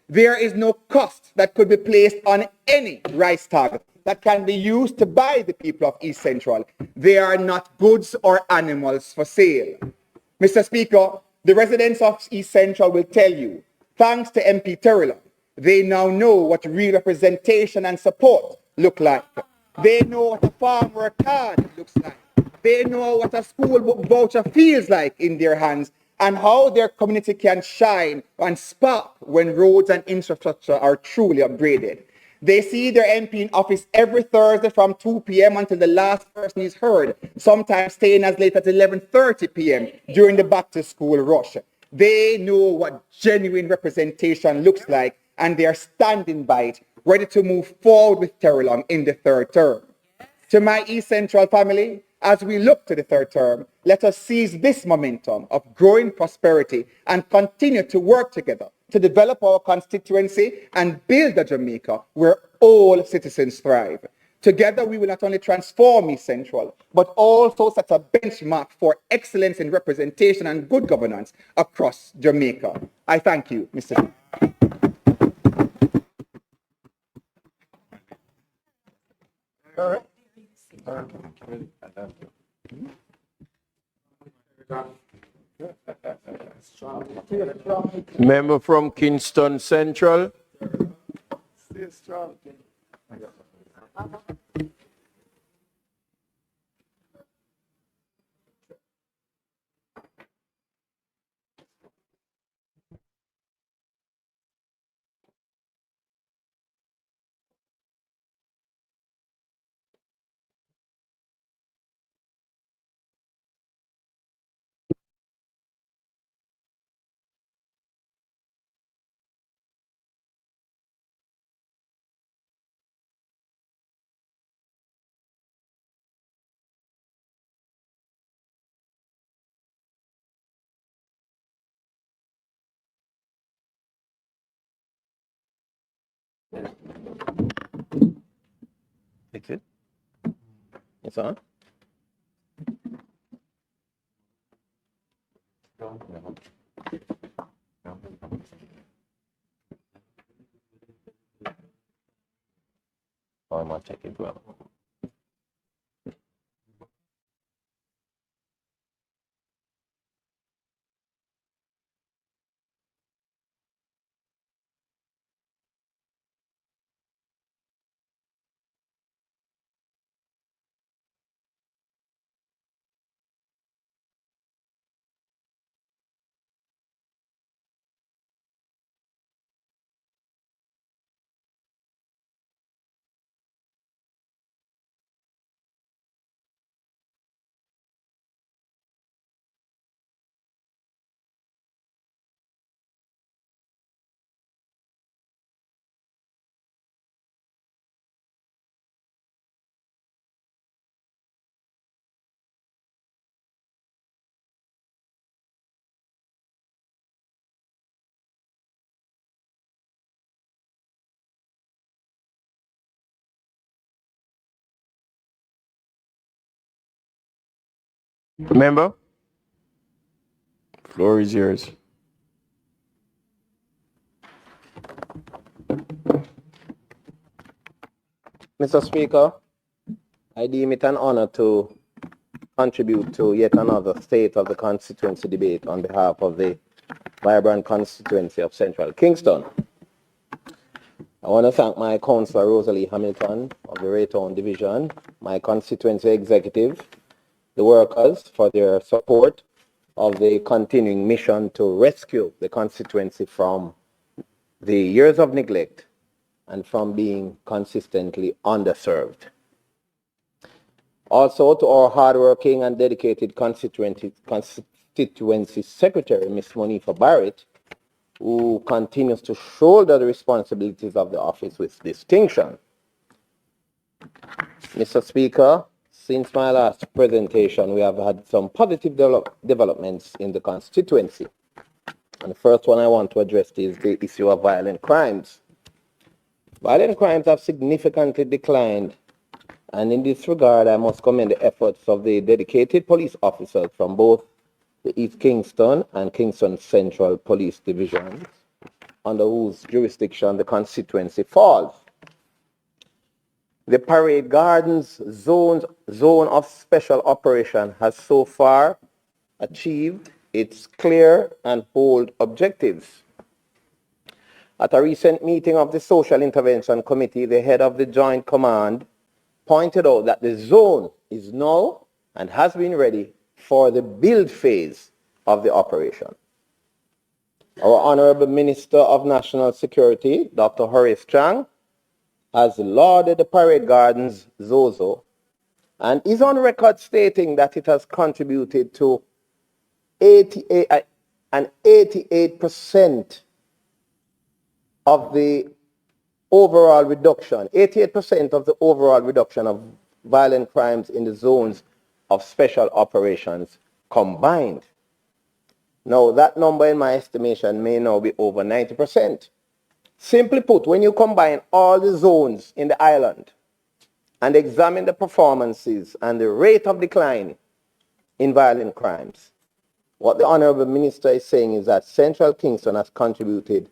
There is no cost that could be placed on any rice tag that can be used to buy the people of East Central. They are not goods or animals for sale. Mr. Speaker, the residents of East Central will tell you, thanks to MP Terrelon, they now know what real representation and support look like. They know what a farm work card looks like. They know what a school book voucher feels like in their hands and how their community can shine and spark when roads and infrastructure are truly upgraded. They see their MP in office every Thursday from 2 p.m. until the last person is heard, sometimes staying as late as 11:30 p.m. during the back-to-school rush. They know what genuine representation looks like, and they are standing by it, ready to move forward with Terrelon in the third term. To my East Central family, as we look to the third term, let us seize this momentum of growing prosperity and continue to work together to develop our constituency and build a Jamaica where all citizens thrive. Together, we will not only transform East Central, but also set a benchmark for excellence in representation and good governance across Jamaica. I thank you, Mr. Speaker. Member from Kingston Central. Stay strong. Fix it. It's on. Oh, I might check it well. Member, floor is yours. Mr. Speaker, I deem it an honor to contribute to yet another State of the Constituency debate on behalf of the vibrant constituency of Central Kingston. I want to thank my councillor Rosalie Hamilton of the Raytown Division, my constituency executive, the workers for their support of the continuing mission to rescue the constituency from the years of neglect and from being consistently underserved. Also to our hardworking and dedicated constituency secretary, Ms. Monifa Barrett, who continues to shoulder the responsibilities of the office with distinction. Mr. Speaker, since my last presentation, we have had some positive developments in the constituency. And the first one I want to address is the issue of violent crimes. Violent crimes have significantly declined, and in this regard, I must commend the efforts of the dedicated police officers from both the East Kingston and Kingston Central Police Divisions, under whose jurisdiction the constituency falls. The Parade Gardens zone of special operation has so far achieved its clear and bold objectives. At a recent meeting of the Social Intervention Committee, the head of the Joint Command pointed out that the zone is now and has been ready for the build phase of the operation. Our Honorable Minister of National Security, Dr. Horace Chang, has lauded the Parade Gardens Zozo and is on record stating that it has contributed to an 88% of the overall reduction, 88% of the overall reduction of violent crimes in the zones of special operations combined. Now, that number in my estimation may now be over 90%. Simply put, when you combine all the zones in the island and examine the performances and the rate of decline in violent crimes, what the Honorable Minister is saying is that Central Kingston has contributed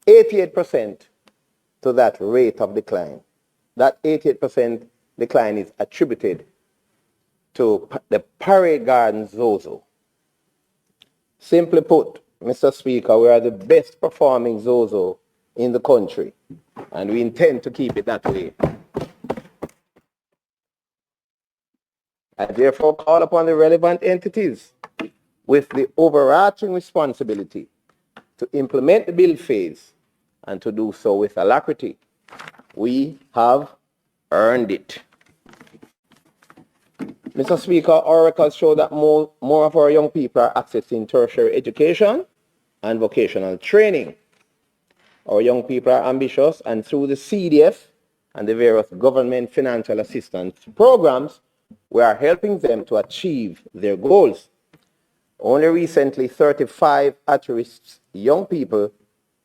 88% to that rate of decline. That 88% decline is attributed to the Parade Gardens Zozo. Simply put, Mr. Speaker, we are the best performing Zozo in the country, and we intend to keep it that way. I therefore call upon the relevant entities with the overarching responsibility to implement the build phase and to do so with alacrity. We have earned it. Mr. Speaker, our records show that more of our young people are accessing tertiary education and vocational training. Our young people are ambitious, and through the CDF and the various government financial assistance programs, we are helping them to achieve their goals. Only recently, 35 at-risk young people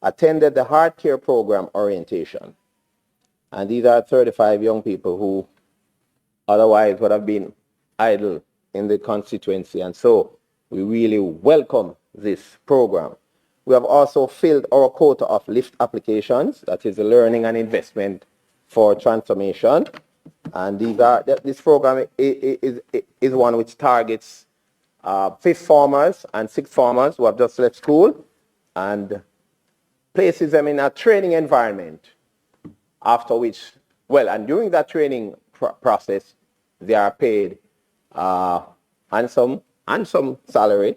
attended the Heart Care Program orientation. And these are 35 young people who otherwise would have been idle in the constituency. And so we really welcome this program. We have also filled our quota of LIFT applications, that is the learning and investment for transformation. And this program is one which targets fifth formers and sixth formers who have just left school and places them in a training environment, after which, and during that training process, they are paid handsome salary,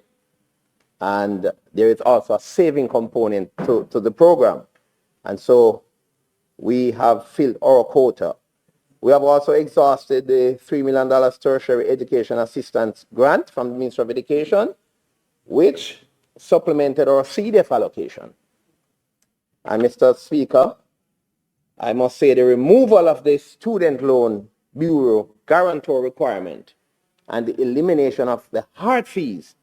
and there is also a saving component to the program. And so we have filled our quota. We have also exhausted the $3 million tertiary education assistance grant from the Ministry of Education, which supplemented our CDF allocation. And Mr. Speaker, I must say the removal of the Student Loan Bureau guarantor requirement and the elimination of the hard fees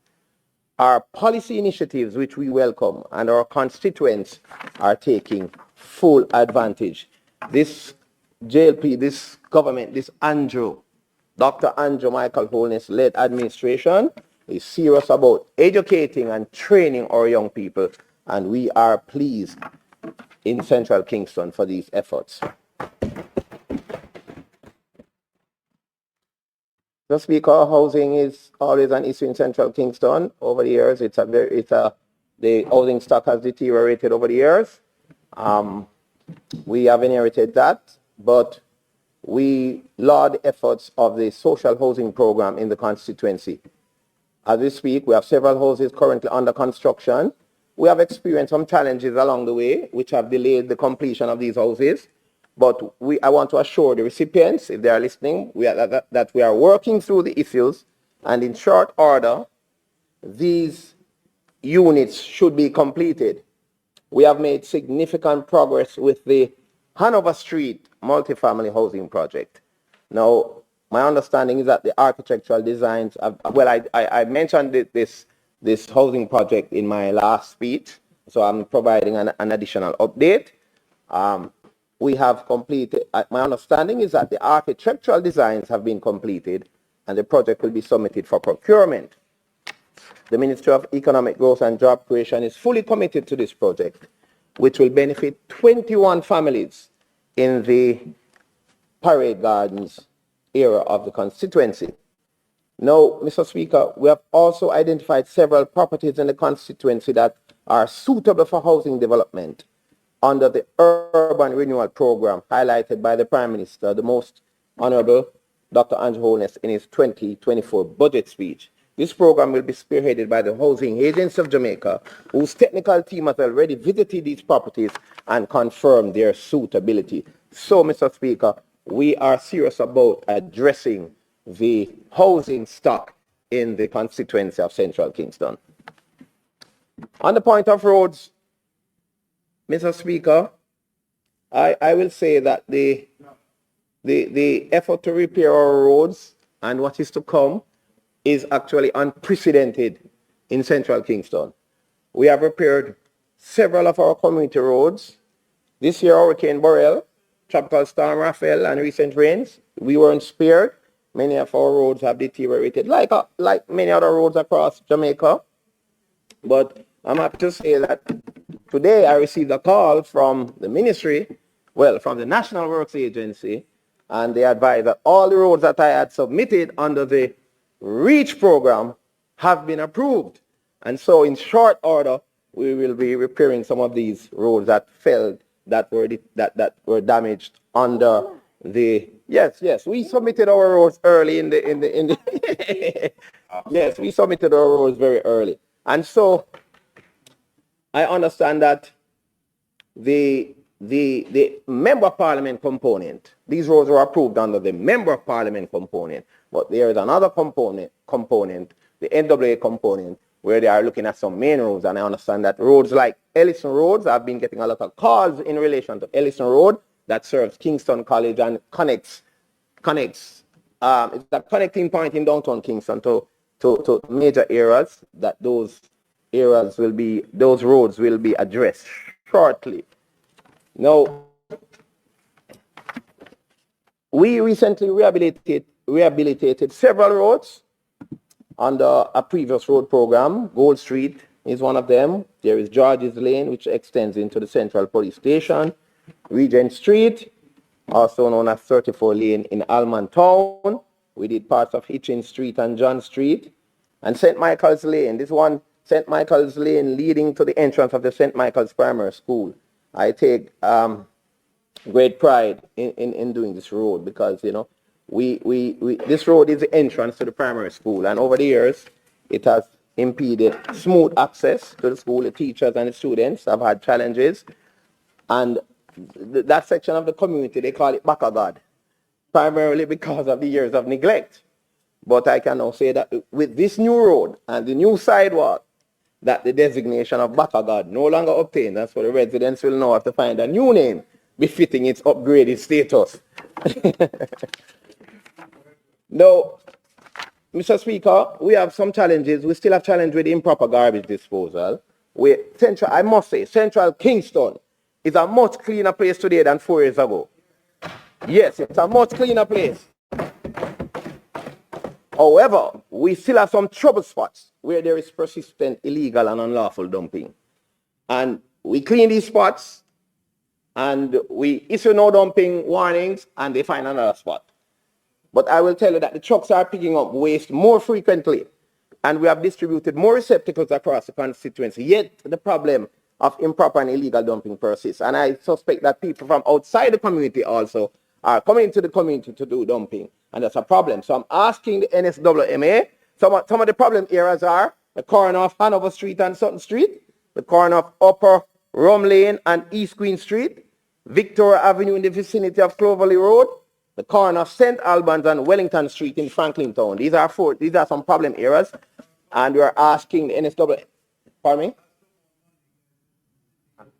are policy initiatives which we welcome, and our constituents are taking full advantage. This JLP, this government, this Dr. Andrew Michael Holness led administration is serious about educating and training our young people, and we are pleased in Central Kingston for these efforts. The Speaker, housing is always an issue in Central Kingston. Over the years, the housing stock has deteriorated over the years. We have inherited that, but we laud the efforts of the social housing program in the constituency. As we speak, we have several houses currently under construction. We have experienced some challenges along the way, which have delayed the completion of these houses. But I want to assure the recipients, if they are listening, that we are working through the issues, and in short order, these units should be completed. We have made significant progress with the Hanover Street multifamily housing project. Now, my understanding is that the architectural designs, I mentioned this housing project in my last speech, so I'm providing an additional update. We have completed, my understanding is that the architectural designs have been completed and the project will be submitted for procurement. The Ministry of Economic Growth and Job Creation is fully committed to this project, which will benefit 21 families in the Parade Gardens area of the constituency. Now, Mr. Speaker, we have also identified several properties in the constituency that are suitable for housing development under the Urban Renewal Program highlighted by the Prime Minister, the Most Honorable Dr. Andrew Holness, in his 2024 budget speech. This program will be spearheaded by the Housing Agency of Jamaica, whose technical team has already visited these properties and confirmed their suitability. So, Mr. Speaker, we are serious about addressing the housing stock in the constituency of Central Kingston. On the point of roads, Mr. Speaker, I will say that the effort to repair our roads and what is to come is actually unprecedented in Central Kingston. We have repaired several of our community roads. This year, Hurricane Burrell, Tropical Storm Raphael, and recent rains, we weren't spared. Many of our roads have deteriorated, like many other roads across Jamaica. But I'm happy to say that today I received a call from the ministry, from the National Works Agency, and they advised that all the roads that I had submitted under the REACH program have been approved. And so in short order, we will be repairing some of these roads that failed, that were damaged under the, yes, we submitted our roads early in the yes, we submitted our roads very early. And so I understand that the member of parliament component, these roads were approved under the member of parliament component, but there is another component, the NWA component, where they are looking at some main roads. And I understand that roads like Ellison Roads, I've been getting a lot of calls in relation to Ellison Road that serves Kingston College and connects it's a connecting point in downtown Kingston to major areas, that those roads will be addressed shortly. Now, we recently rehabilitated several roads under a previous road program. Gold Street is one of them. There is George's Lane, which extends into the Central Police Station. Regent Street, also known as 34 Lane in Alman Town. We did parts of Hitchens Street and John Street. And St. Michael's Lane, this one, St. Michael's Lane leading to the entrance of the St. Michael's Primary School. I take great pride in doing this road because, you know, this road is the entrance to the primary school, and over the years, it has impeded smooth access to the school. The teachers and the students have had challenges, and that section of the community, they call it back of God, primarily because of the years of neglect. But I can now say that with this new road and the new sidewalk, that the designation of back of God no longer obtained. That's why the residents will now have to find a new name befitting its upgraded status. Now, Mr. Speaker, we have some challenges. We still have challenges with improper garbage disposal. I must say, Central Kingston is a much cleaner place today than 4 years ago. Yes, it's a much cleaner place. However, we still have some trouble spots where there is persistent illegal and unlawful dumping. And we clean these spots, and we issue no dumping warnings, and they find another spot. But I will tell you that the trucks are picking up waste more frequently, and we have distributed more receptacles across the constituency. Yet the problem of improper and illegal dumping persists. And I suspect that people from outside the community also are coming into the community to do dumping, and that's a problem. So I'm asking the NSWMA, some of the problem areas are the corner of Hanover Street and Sutton Street, the corner of Upper Rum Lane and East Queen Street, Victoria Avenue in the vicinity of Cloverley Road, the corner of St. Albans and Wellington Street in Franklin Town. These are some problem areas, and we are asking the NSW. Pardon me?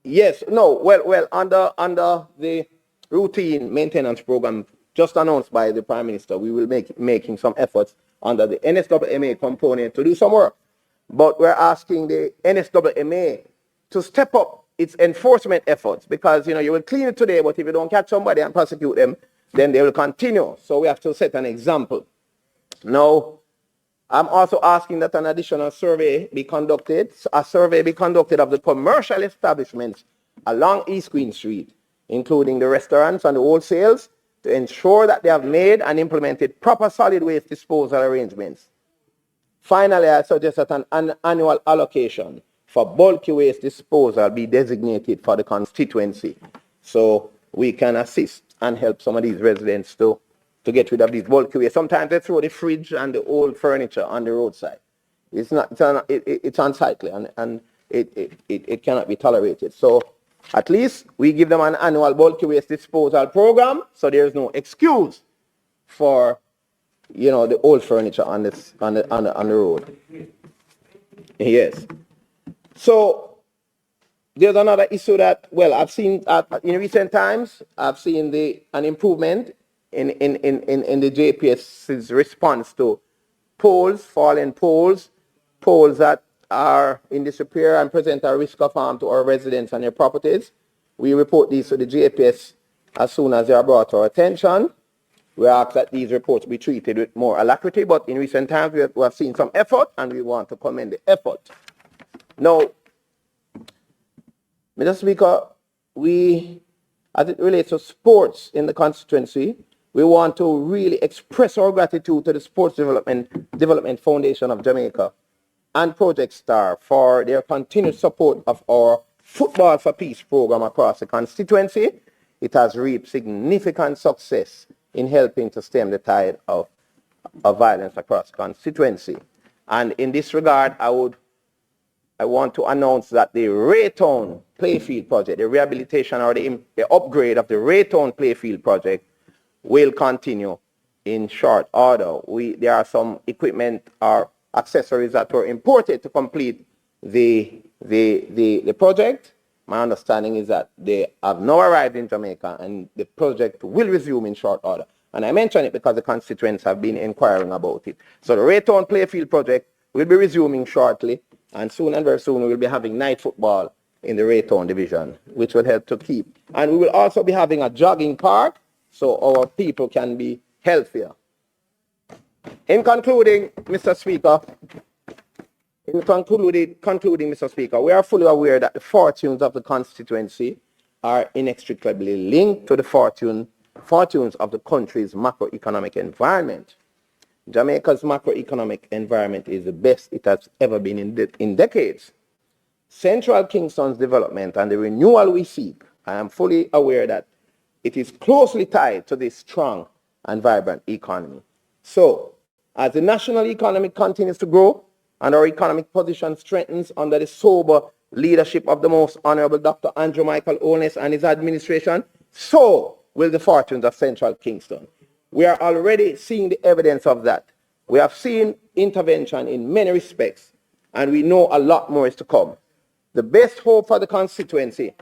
Yes, no, well, under the routine maintenance program just announced by the Prime Minister, we will making some efforts under the NSWMA component to do some work. But we're asking the NSWMA to step up its enforcement efforts, because, you know, you will clean it today, but if you don't catch somebody and prosecute them, then they will continue. So we have to set an example. Now, I'm also asking that an additional survey be conducted, of the commercial establishments along East Queen Street, including the restaurants and the wholesales, to ensure that they have made and implemented proper solid waste disposal arrangements. Finally, I suggest that an annual allocation for bulky waste disposal be designated for the constituency, so we can assist and help some of these residents to get rid of these bulky waste. Sometimes they throw the fridge and the old furniture on the roadside. It's unsightly, and it cannot be tolerated. So at least we give them an annual bulky waste disposal program, so there's no excuse for, you know, the old furniture on the road. Yes. So there's another issue that, well, I've seen in recent times. I've seen an improvement in the JPS's response to fallen poles that are in disrepair and present a risk of harm to our residents and their properties. We report these to the JPS as soon as they are brought to our attention. We ask that these reports be treated with more alacrity, but in recent times we have seen some effort, and we want to commend the effort. Now, Mr. Speaker, as it relates to sports in the constituency, we want to really express our gratitude to the Sports Development Foundation of Jamaica and Project STAR for their continued support of our Football for Peace program across the constituency. It has reaped significant success in helping to stem the tide of violence across the constituency. And in this regard, I want to announce that the Raytown Playfield project, the rehabilitation or the upgrade of the Raytown Playfield project will continue in short order. There are some equipment or accessories that were imported to complete the project. My understanding is that they have now arrived in Jamaica and the project will resume in short order. And I mention it because the constituents have been inquiring about it. So the Raytown Playfield project will be resuming shortly, and soon and very soon we will be having night football in the Raytown division, which will help to keep. And we will also be having a jogging park so our people can be healthier. In concluding, Mr. Speaker, Mr. Speaker, we are fully aware that the fortunes of the constituency are inextricably linked to the fortunes of the country's macroeconomic environment. Jamaica's macroeconomic environment is the best it has ever been in decades. Central Kingston's development and the renewal we seek, I am fully aware that it is closely tied to this strong and vibrant economy. So, as the national economy continues to grow and our economic position strengthens under the sober leadership of the Most Honorable Dr. Andrew Michael Holness and his administration, so will the fortunes of Central Kingston. We are already seeing the evidence of that. We have seen intervention in many respects, and we know a lot more is to come. The best hope for the constituency.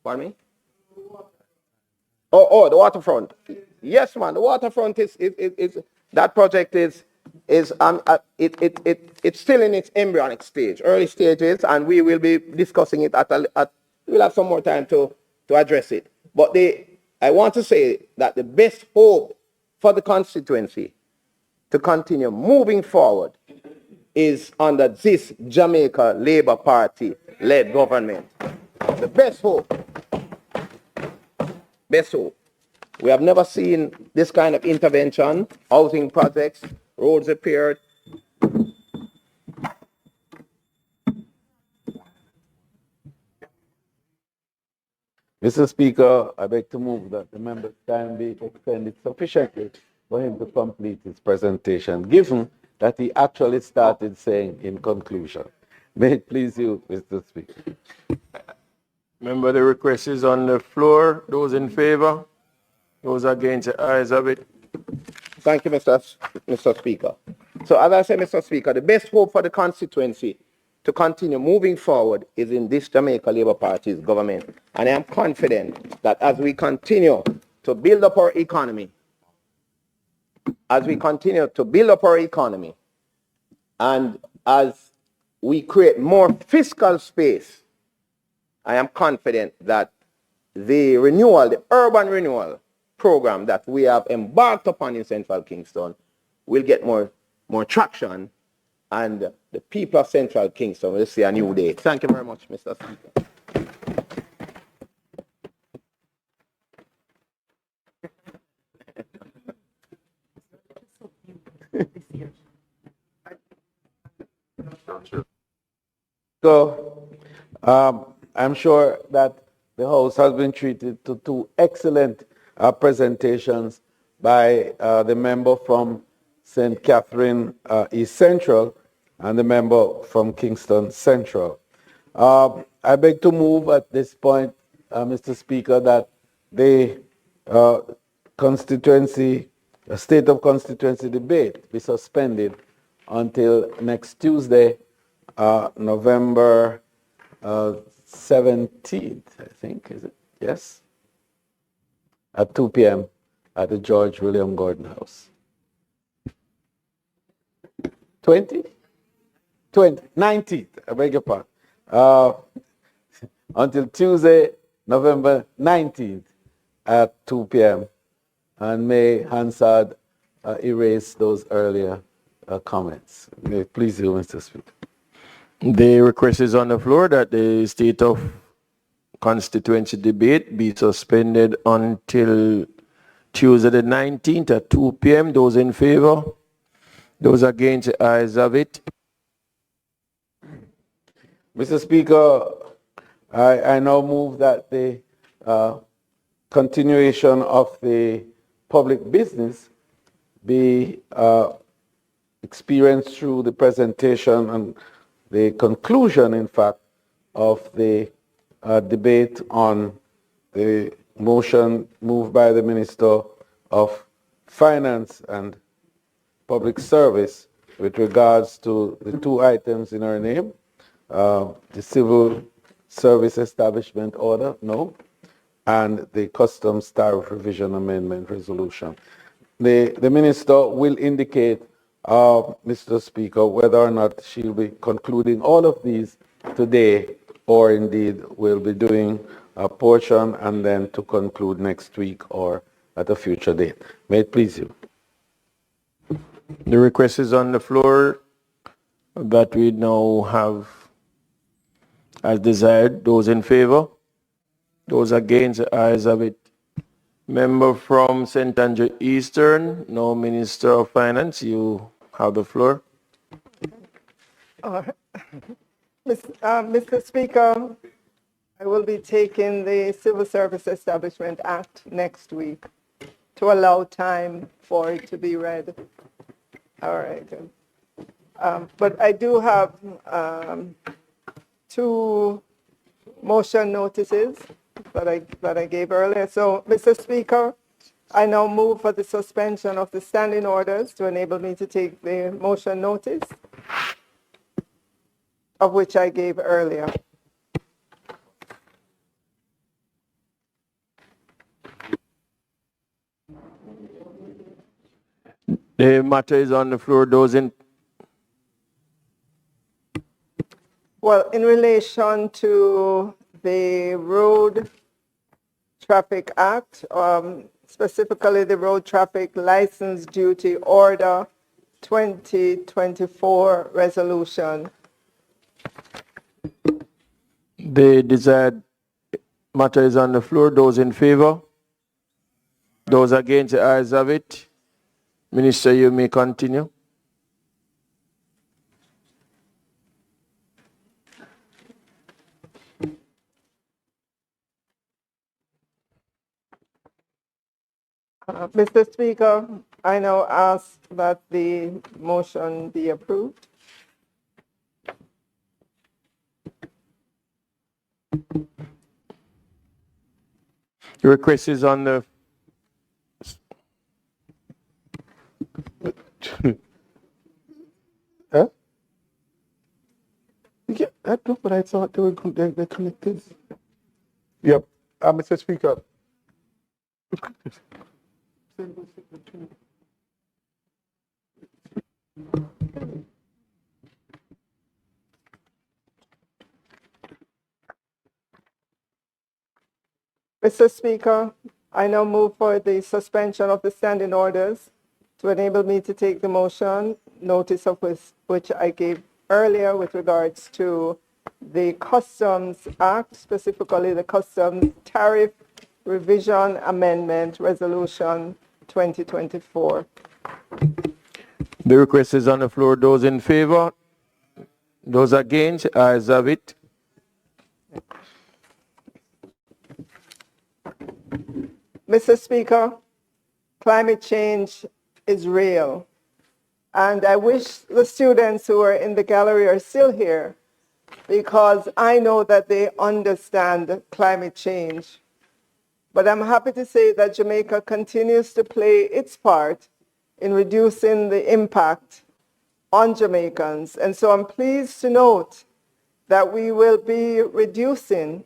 Pardon me? Oh, the waterfront. Yes, man. The waterfront is that project is it's still in its embryonic stage, early stages, and we will be discussing it we'll have some more time to address it. But I want to say that the best hope for the constituency to continue moving forward is under this Jamaica Labour Party-led government. The best hope. Best hope. We have never seen this kind of intervention, housing projects, roads repaired. Mr. Speaker, I beg to move that the member's time be extended sufficiently for him to complete his presentation, given that he actually started saying in conclusion. May it please you, Mr. Speaker. Remember, the request is on the floor. Those in favor? Those against, the ayes have it. Thank you, Mr. Speaker. So as I said, Mr. Speaker, the best hope for the constituency to continue moving forward is in this Jamaica Labour Party's government. And I am confident that as we continue to build up our economy, and as we create more fiscal space, I am confident that the urban renewal program that we have embarked upon in Central Kingston will get more traction, and the people of Central Kingston will see a new day. Thank you very much, Mr. Speaker. So, I'm sure that the House has been treated to two excellent presentations by the member from St. Catherine East Central and the member from Kingston Central. I beg to move at this point, Mr. Speaker, that the State of Constituency debate be suspended until next Tuesday, November 17th, I think, is it? Yes? At 2 p.m. at the George William Gordon House. 19th, I beg your pardon. Until Tuesday, November 19th at 2 p.m. And may Hansard erase those earlier comments. May it please you, Mr. Speaker. The request is on the floor that the State of Constituency debate be suspended until Tuesday the 19th at 2 p.m. Those in favor? Those against, the ayes have it. Mr. Speaker, I now move that the continuation of the public business be experienced through the presentation and the conclusion, in fact, of the debate on the motion moved by the Minister of Finance and Public Service with regards to the two items in her name, the Civil Service Establishment Order, no, and the Customs Tariff Revision Amendment Resolution. The Minister will indicate, Mr. Speaker, whether or not she'll be concluding all of these today or indeed will be doing a portion and then to conclude next week or at a future date. May it please you. The request is on the floor that we now have as desired. Those in favor? Those against? The ayes have it. Member from St. Andrew Eastern, no Minister of Finance, you have the floor. Mr. Speaker, I will be taking the Civil Service Establishment Act next week to allow time for it to be read. All right. But I do have two motion notices that I gave earlier. So, Mr. Speaker, I now move for the suspension of the standing orders to enable me to take the motion notice, of which I gave earlier. The matter is on the floor. Those in Well, in relation to the Road Traffic Act, specifically the Road Traffic License Duty Order 2024 resolution. the desired matter is on the floor. Those in favor? Those against? The ayes have it. Minister, you may continue. Mr. Speaker, I now ask that the motion be approved. The request is on the Huh? Yeah, I know, but I thought they're connected. Yep. Mr. Speaker. Mr. Speaker, I now move for the suspension of the standing orders to enable me to take the motion, notice of which I gave earlier with regards to the Customs Act, specifically the Customs Tariff Revision Amendment Resolution 2024. The request is on the floor. Those in favor? Those against? Ayes have it. Mr. Speaker, climate change is real. And I wish the students who are in the gallery are still here because I know that they understand climate change. But I'm happy to say that Jamaica continues to play its part in reducing the impact on Jamaicans. And so I'm pleased to note that we will be reducing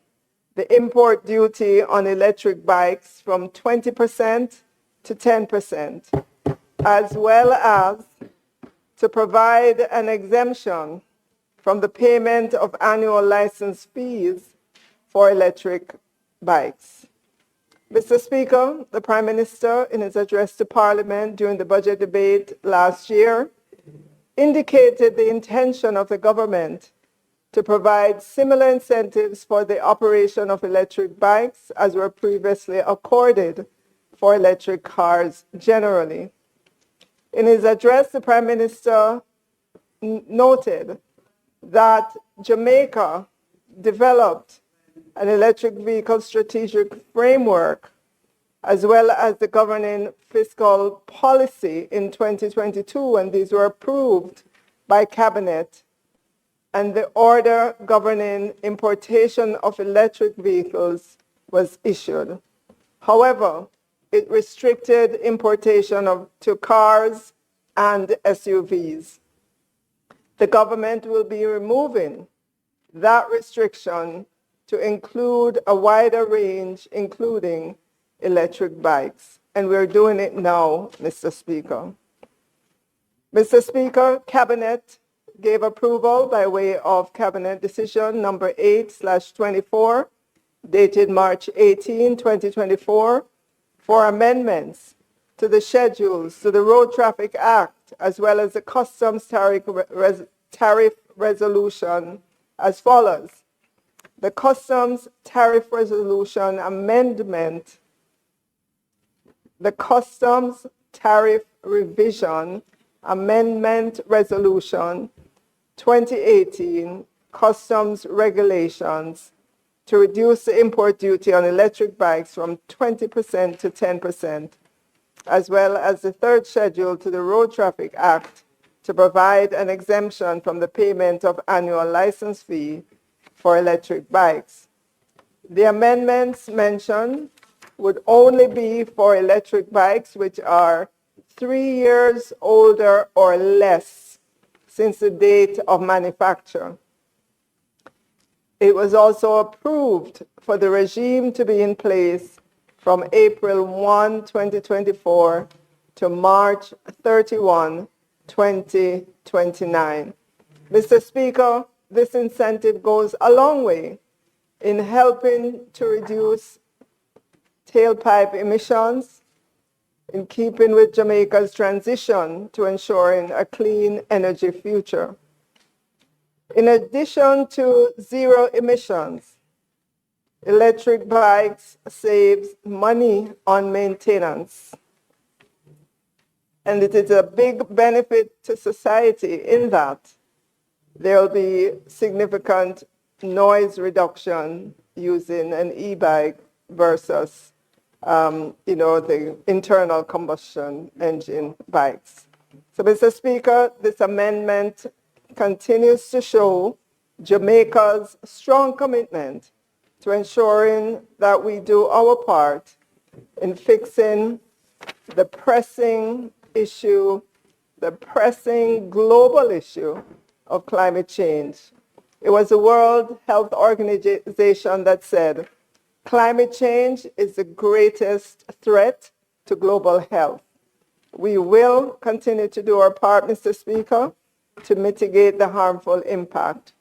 the import duty on electric bikes from 20% to 10%, as well as to provide an exemption from the payment of annual license fees for electric bikes. Mr. Speaker, the Prime Minister, in his address to Parliament during the budget debate last year, indicated the intention of the government to provide similar incentives for the operation of electric bikes as were previously accorded for electric cars generally. In his address, the Prime Minister noted that Jamaica developed an electric vehicle strategic framework as well as the governing fiscal policy in 2022, and these were approved by Cabinet, and the order governing importation of electric vehicles was issued. However, it restricted importation to cars and SUVs. The government will be removing that restriction to include a wider range, including electric bikes. And we're doing it now, Mr. Speaker. Mr. Speaker, Cabinet gave approval by way of Cabinet Decision number 8/24, dated March 18, 2024, for amendments to the schedules to the Road Traffic Act, as well as the Customs Tariff Resolution as follows. The Customs Tariff Resolution Amendment, the Customs Tariff Revision Amendment Resolution 2018 Customs Regulations to reduce the import duty on electric bikes from 20% to 10%, as well as the third schedule to the Road Traffic Act to provide an exemption from the payment of annual license fee for electric bikes. The amendments mentioned would only be for electric bikes which are 3 years older or less since the date of manufacture. It was also approved for the regime to be in place from April 1, 2024 to March 31, 2029. Mr. Speaker, this incentive goes a long way in helping to reduce tailpipe emissions, in keeping with Jamaica's transition to ensuring a clean energy future. In addition to zero emissions, electric bikes saves money on maintenance. And it is a big benefit to society in that there will be significant noise reduction using an e-bike versus the internal combustion engine bikes. So, Mr. Speaker, this amendment continues to show Jamaica's strong commitment to ensuring that we do our part in fixing the pressing issue, the pressing global issue of climate change. It was the World Health Organization that said, climate change is the greatest threat to global health. We will continue to do our part, Mr. Speaker, to mitigate the harmful impact.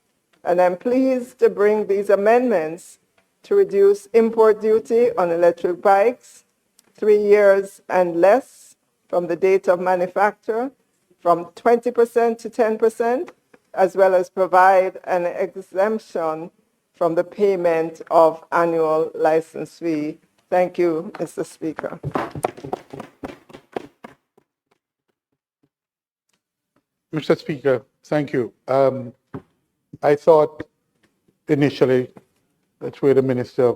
And I'm pleased to bring these amendments to reduce import duty on electric bikes 3 years and less from the date of manufacture, from 20% to 10%, as well as provide an exemption from the payment of annual license fee. Thank you, Mr. Speaker. Mr. Speaker, thank you. I thought initially that's where the minister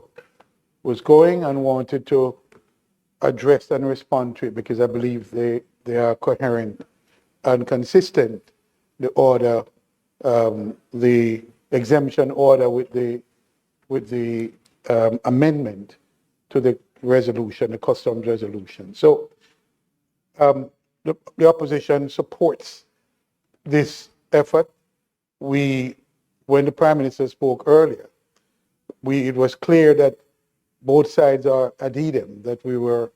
was going and wanted to address and respond to it because I believe they are coherent and consistent. The order, the exemption order with the amendment to the resolution, the customs resolution. So the opposition supports this effort. When the Prime Minister spoke earlier, it was clear that both sides are adhering, that we were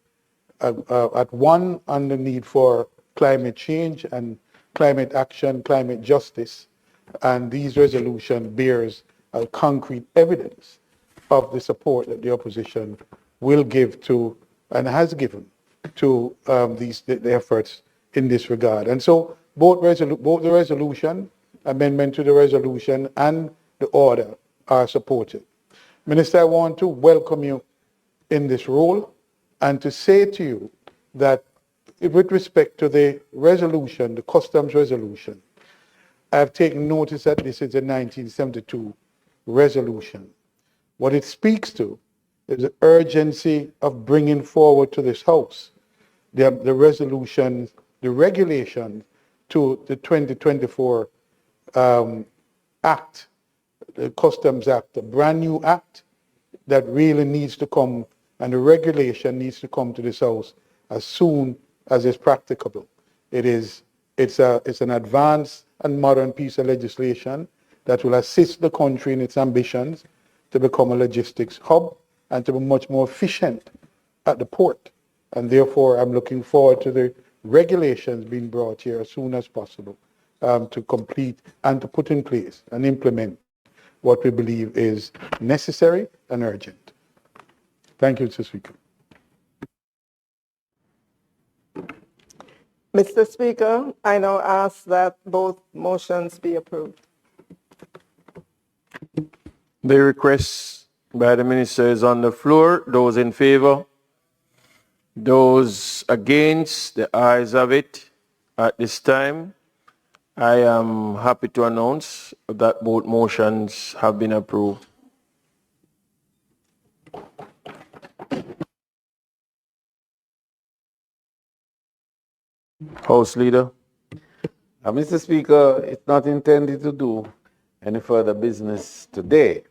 at one on the need for climate change and climate action, climate justice, and these resolution bears a concrete evidence of the support that the opposition will give to and has given to the efforts in this regard. And so both the resolution, amendment to the resolution, and the order are supported. Minister, I want to welcome you in this role and to say to you that with respect to the resolution, the customs resolution, I've taken notice that this is a 1972 resolution. What it speaks to is the urgency of bringing forward to this House the resolution, the regulation to the 2024 Act, the Customs Act, a brand new act that really needs to come, and the regulation needs to come to this House as soon as is practicable. It's an advanced and modern piece of legislation that will assist the country in its ambitions to become a logistics hub and to be much more efficient at the port. And therefore, I'm looking forward to the regulations being brought here as soon as possible to complete and to put in place and implement what we believe is necessary and urgent. Thank you, Mr. Speaker. Mr. Speaker, I now ask that both motions be approved. The request by the minister is on the floor. Those in favor? Those against? The ayes have it. At this time, I am happy to announce that both motions have been approved. House Leader. Mr. Speaker, it's not intended to do any further business today.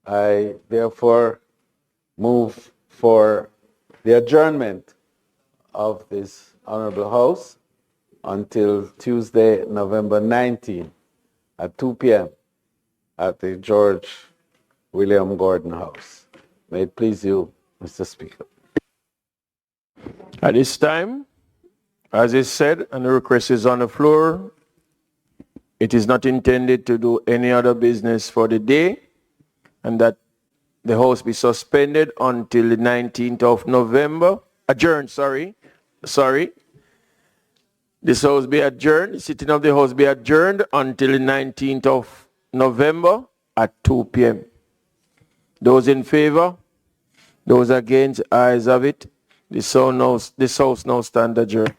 I therefore move for the adjournment of this Honorable House until Tuesday, November 19 at 2 p.m. at the George William Gordon House. May it please you, Mr. Speaker. At this time, as is said, and the request is on the floor, it is not intended to do any other business for the day, and that the House be suspended until the 19th of November. Adjourned, sorry. This House be adjourned, the sitting of the House be adjourned until the 19th of November at 2 p.m. Those in favor? Those against? Ayes have it. This House now stands adjourned.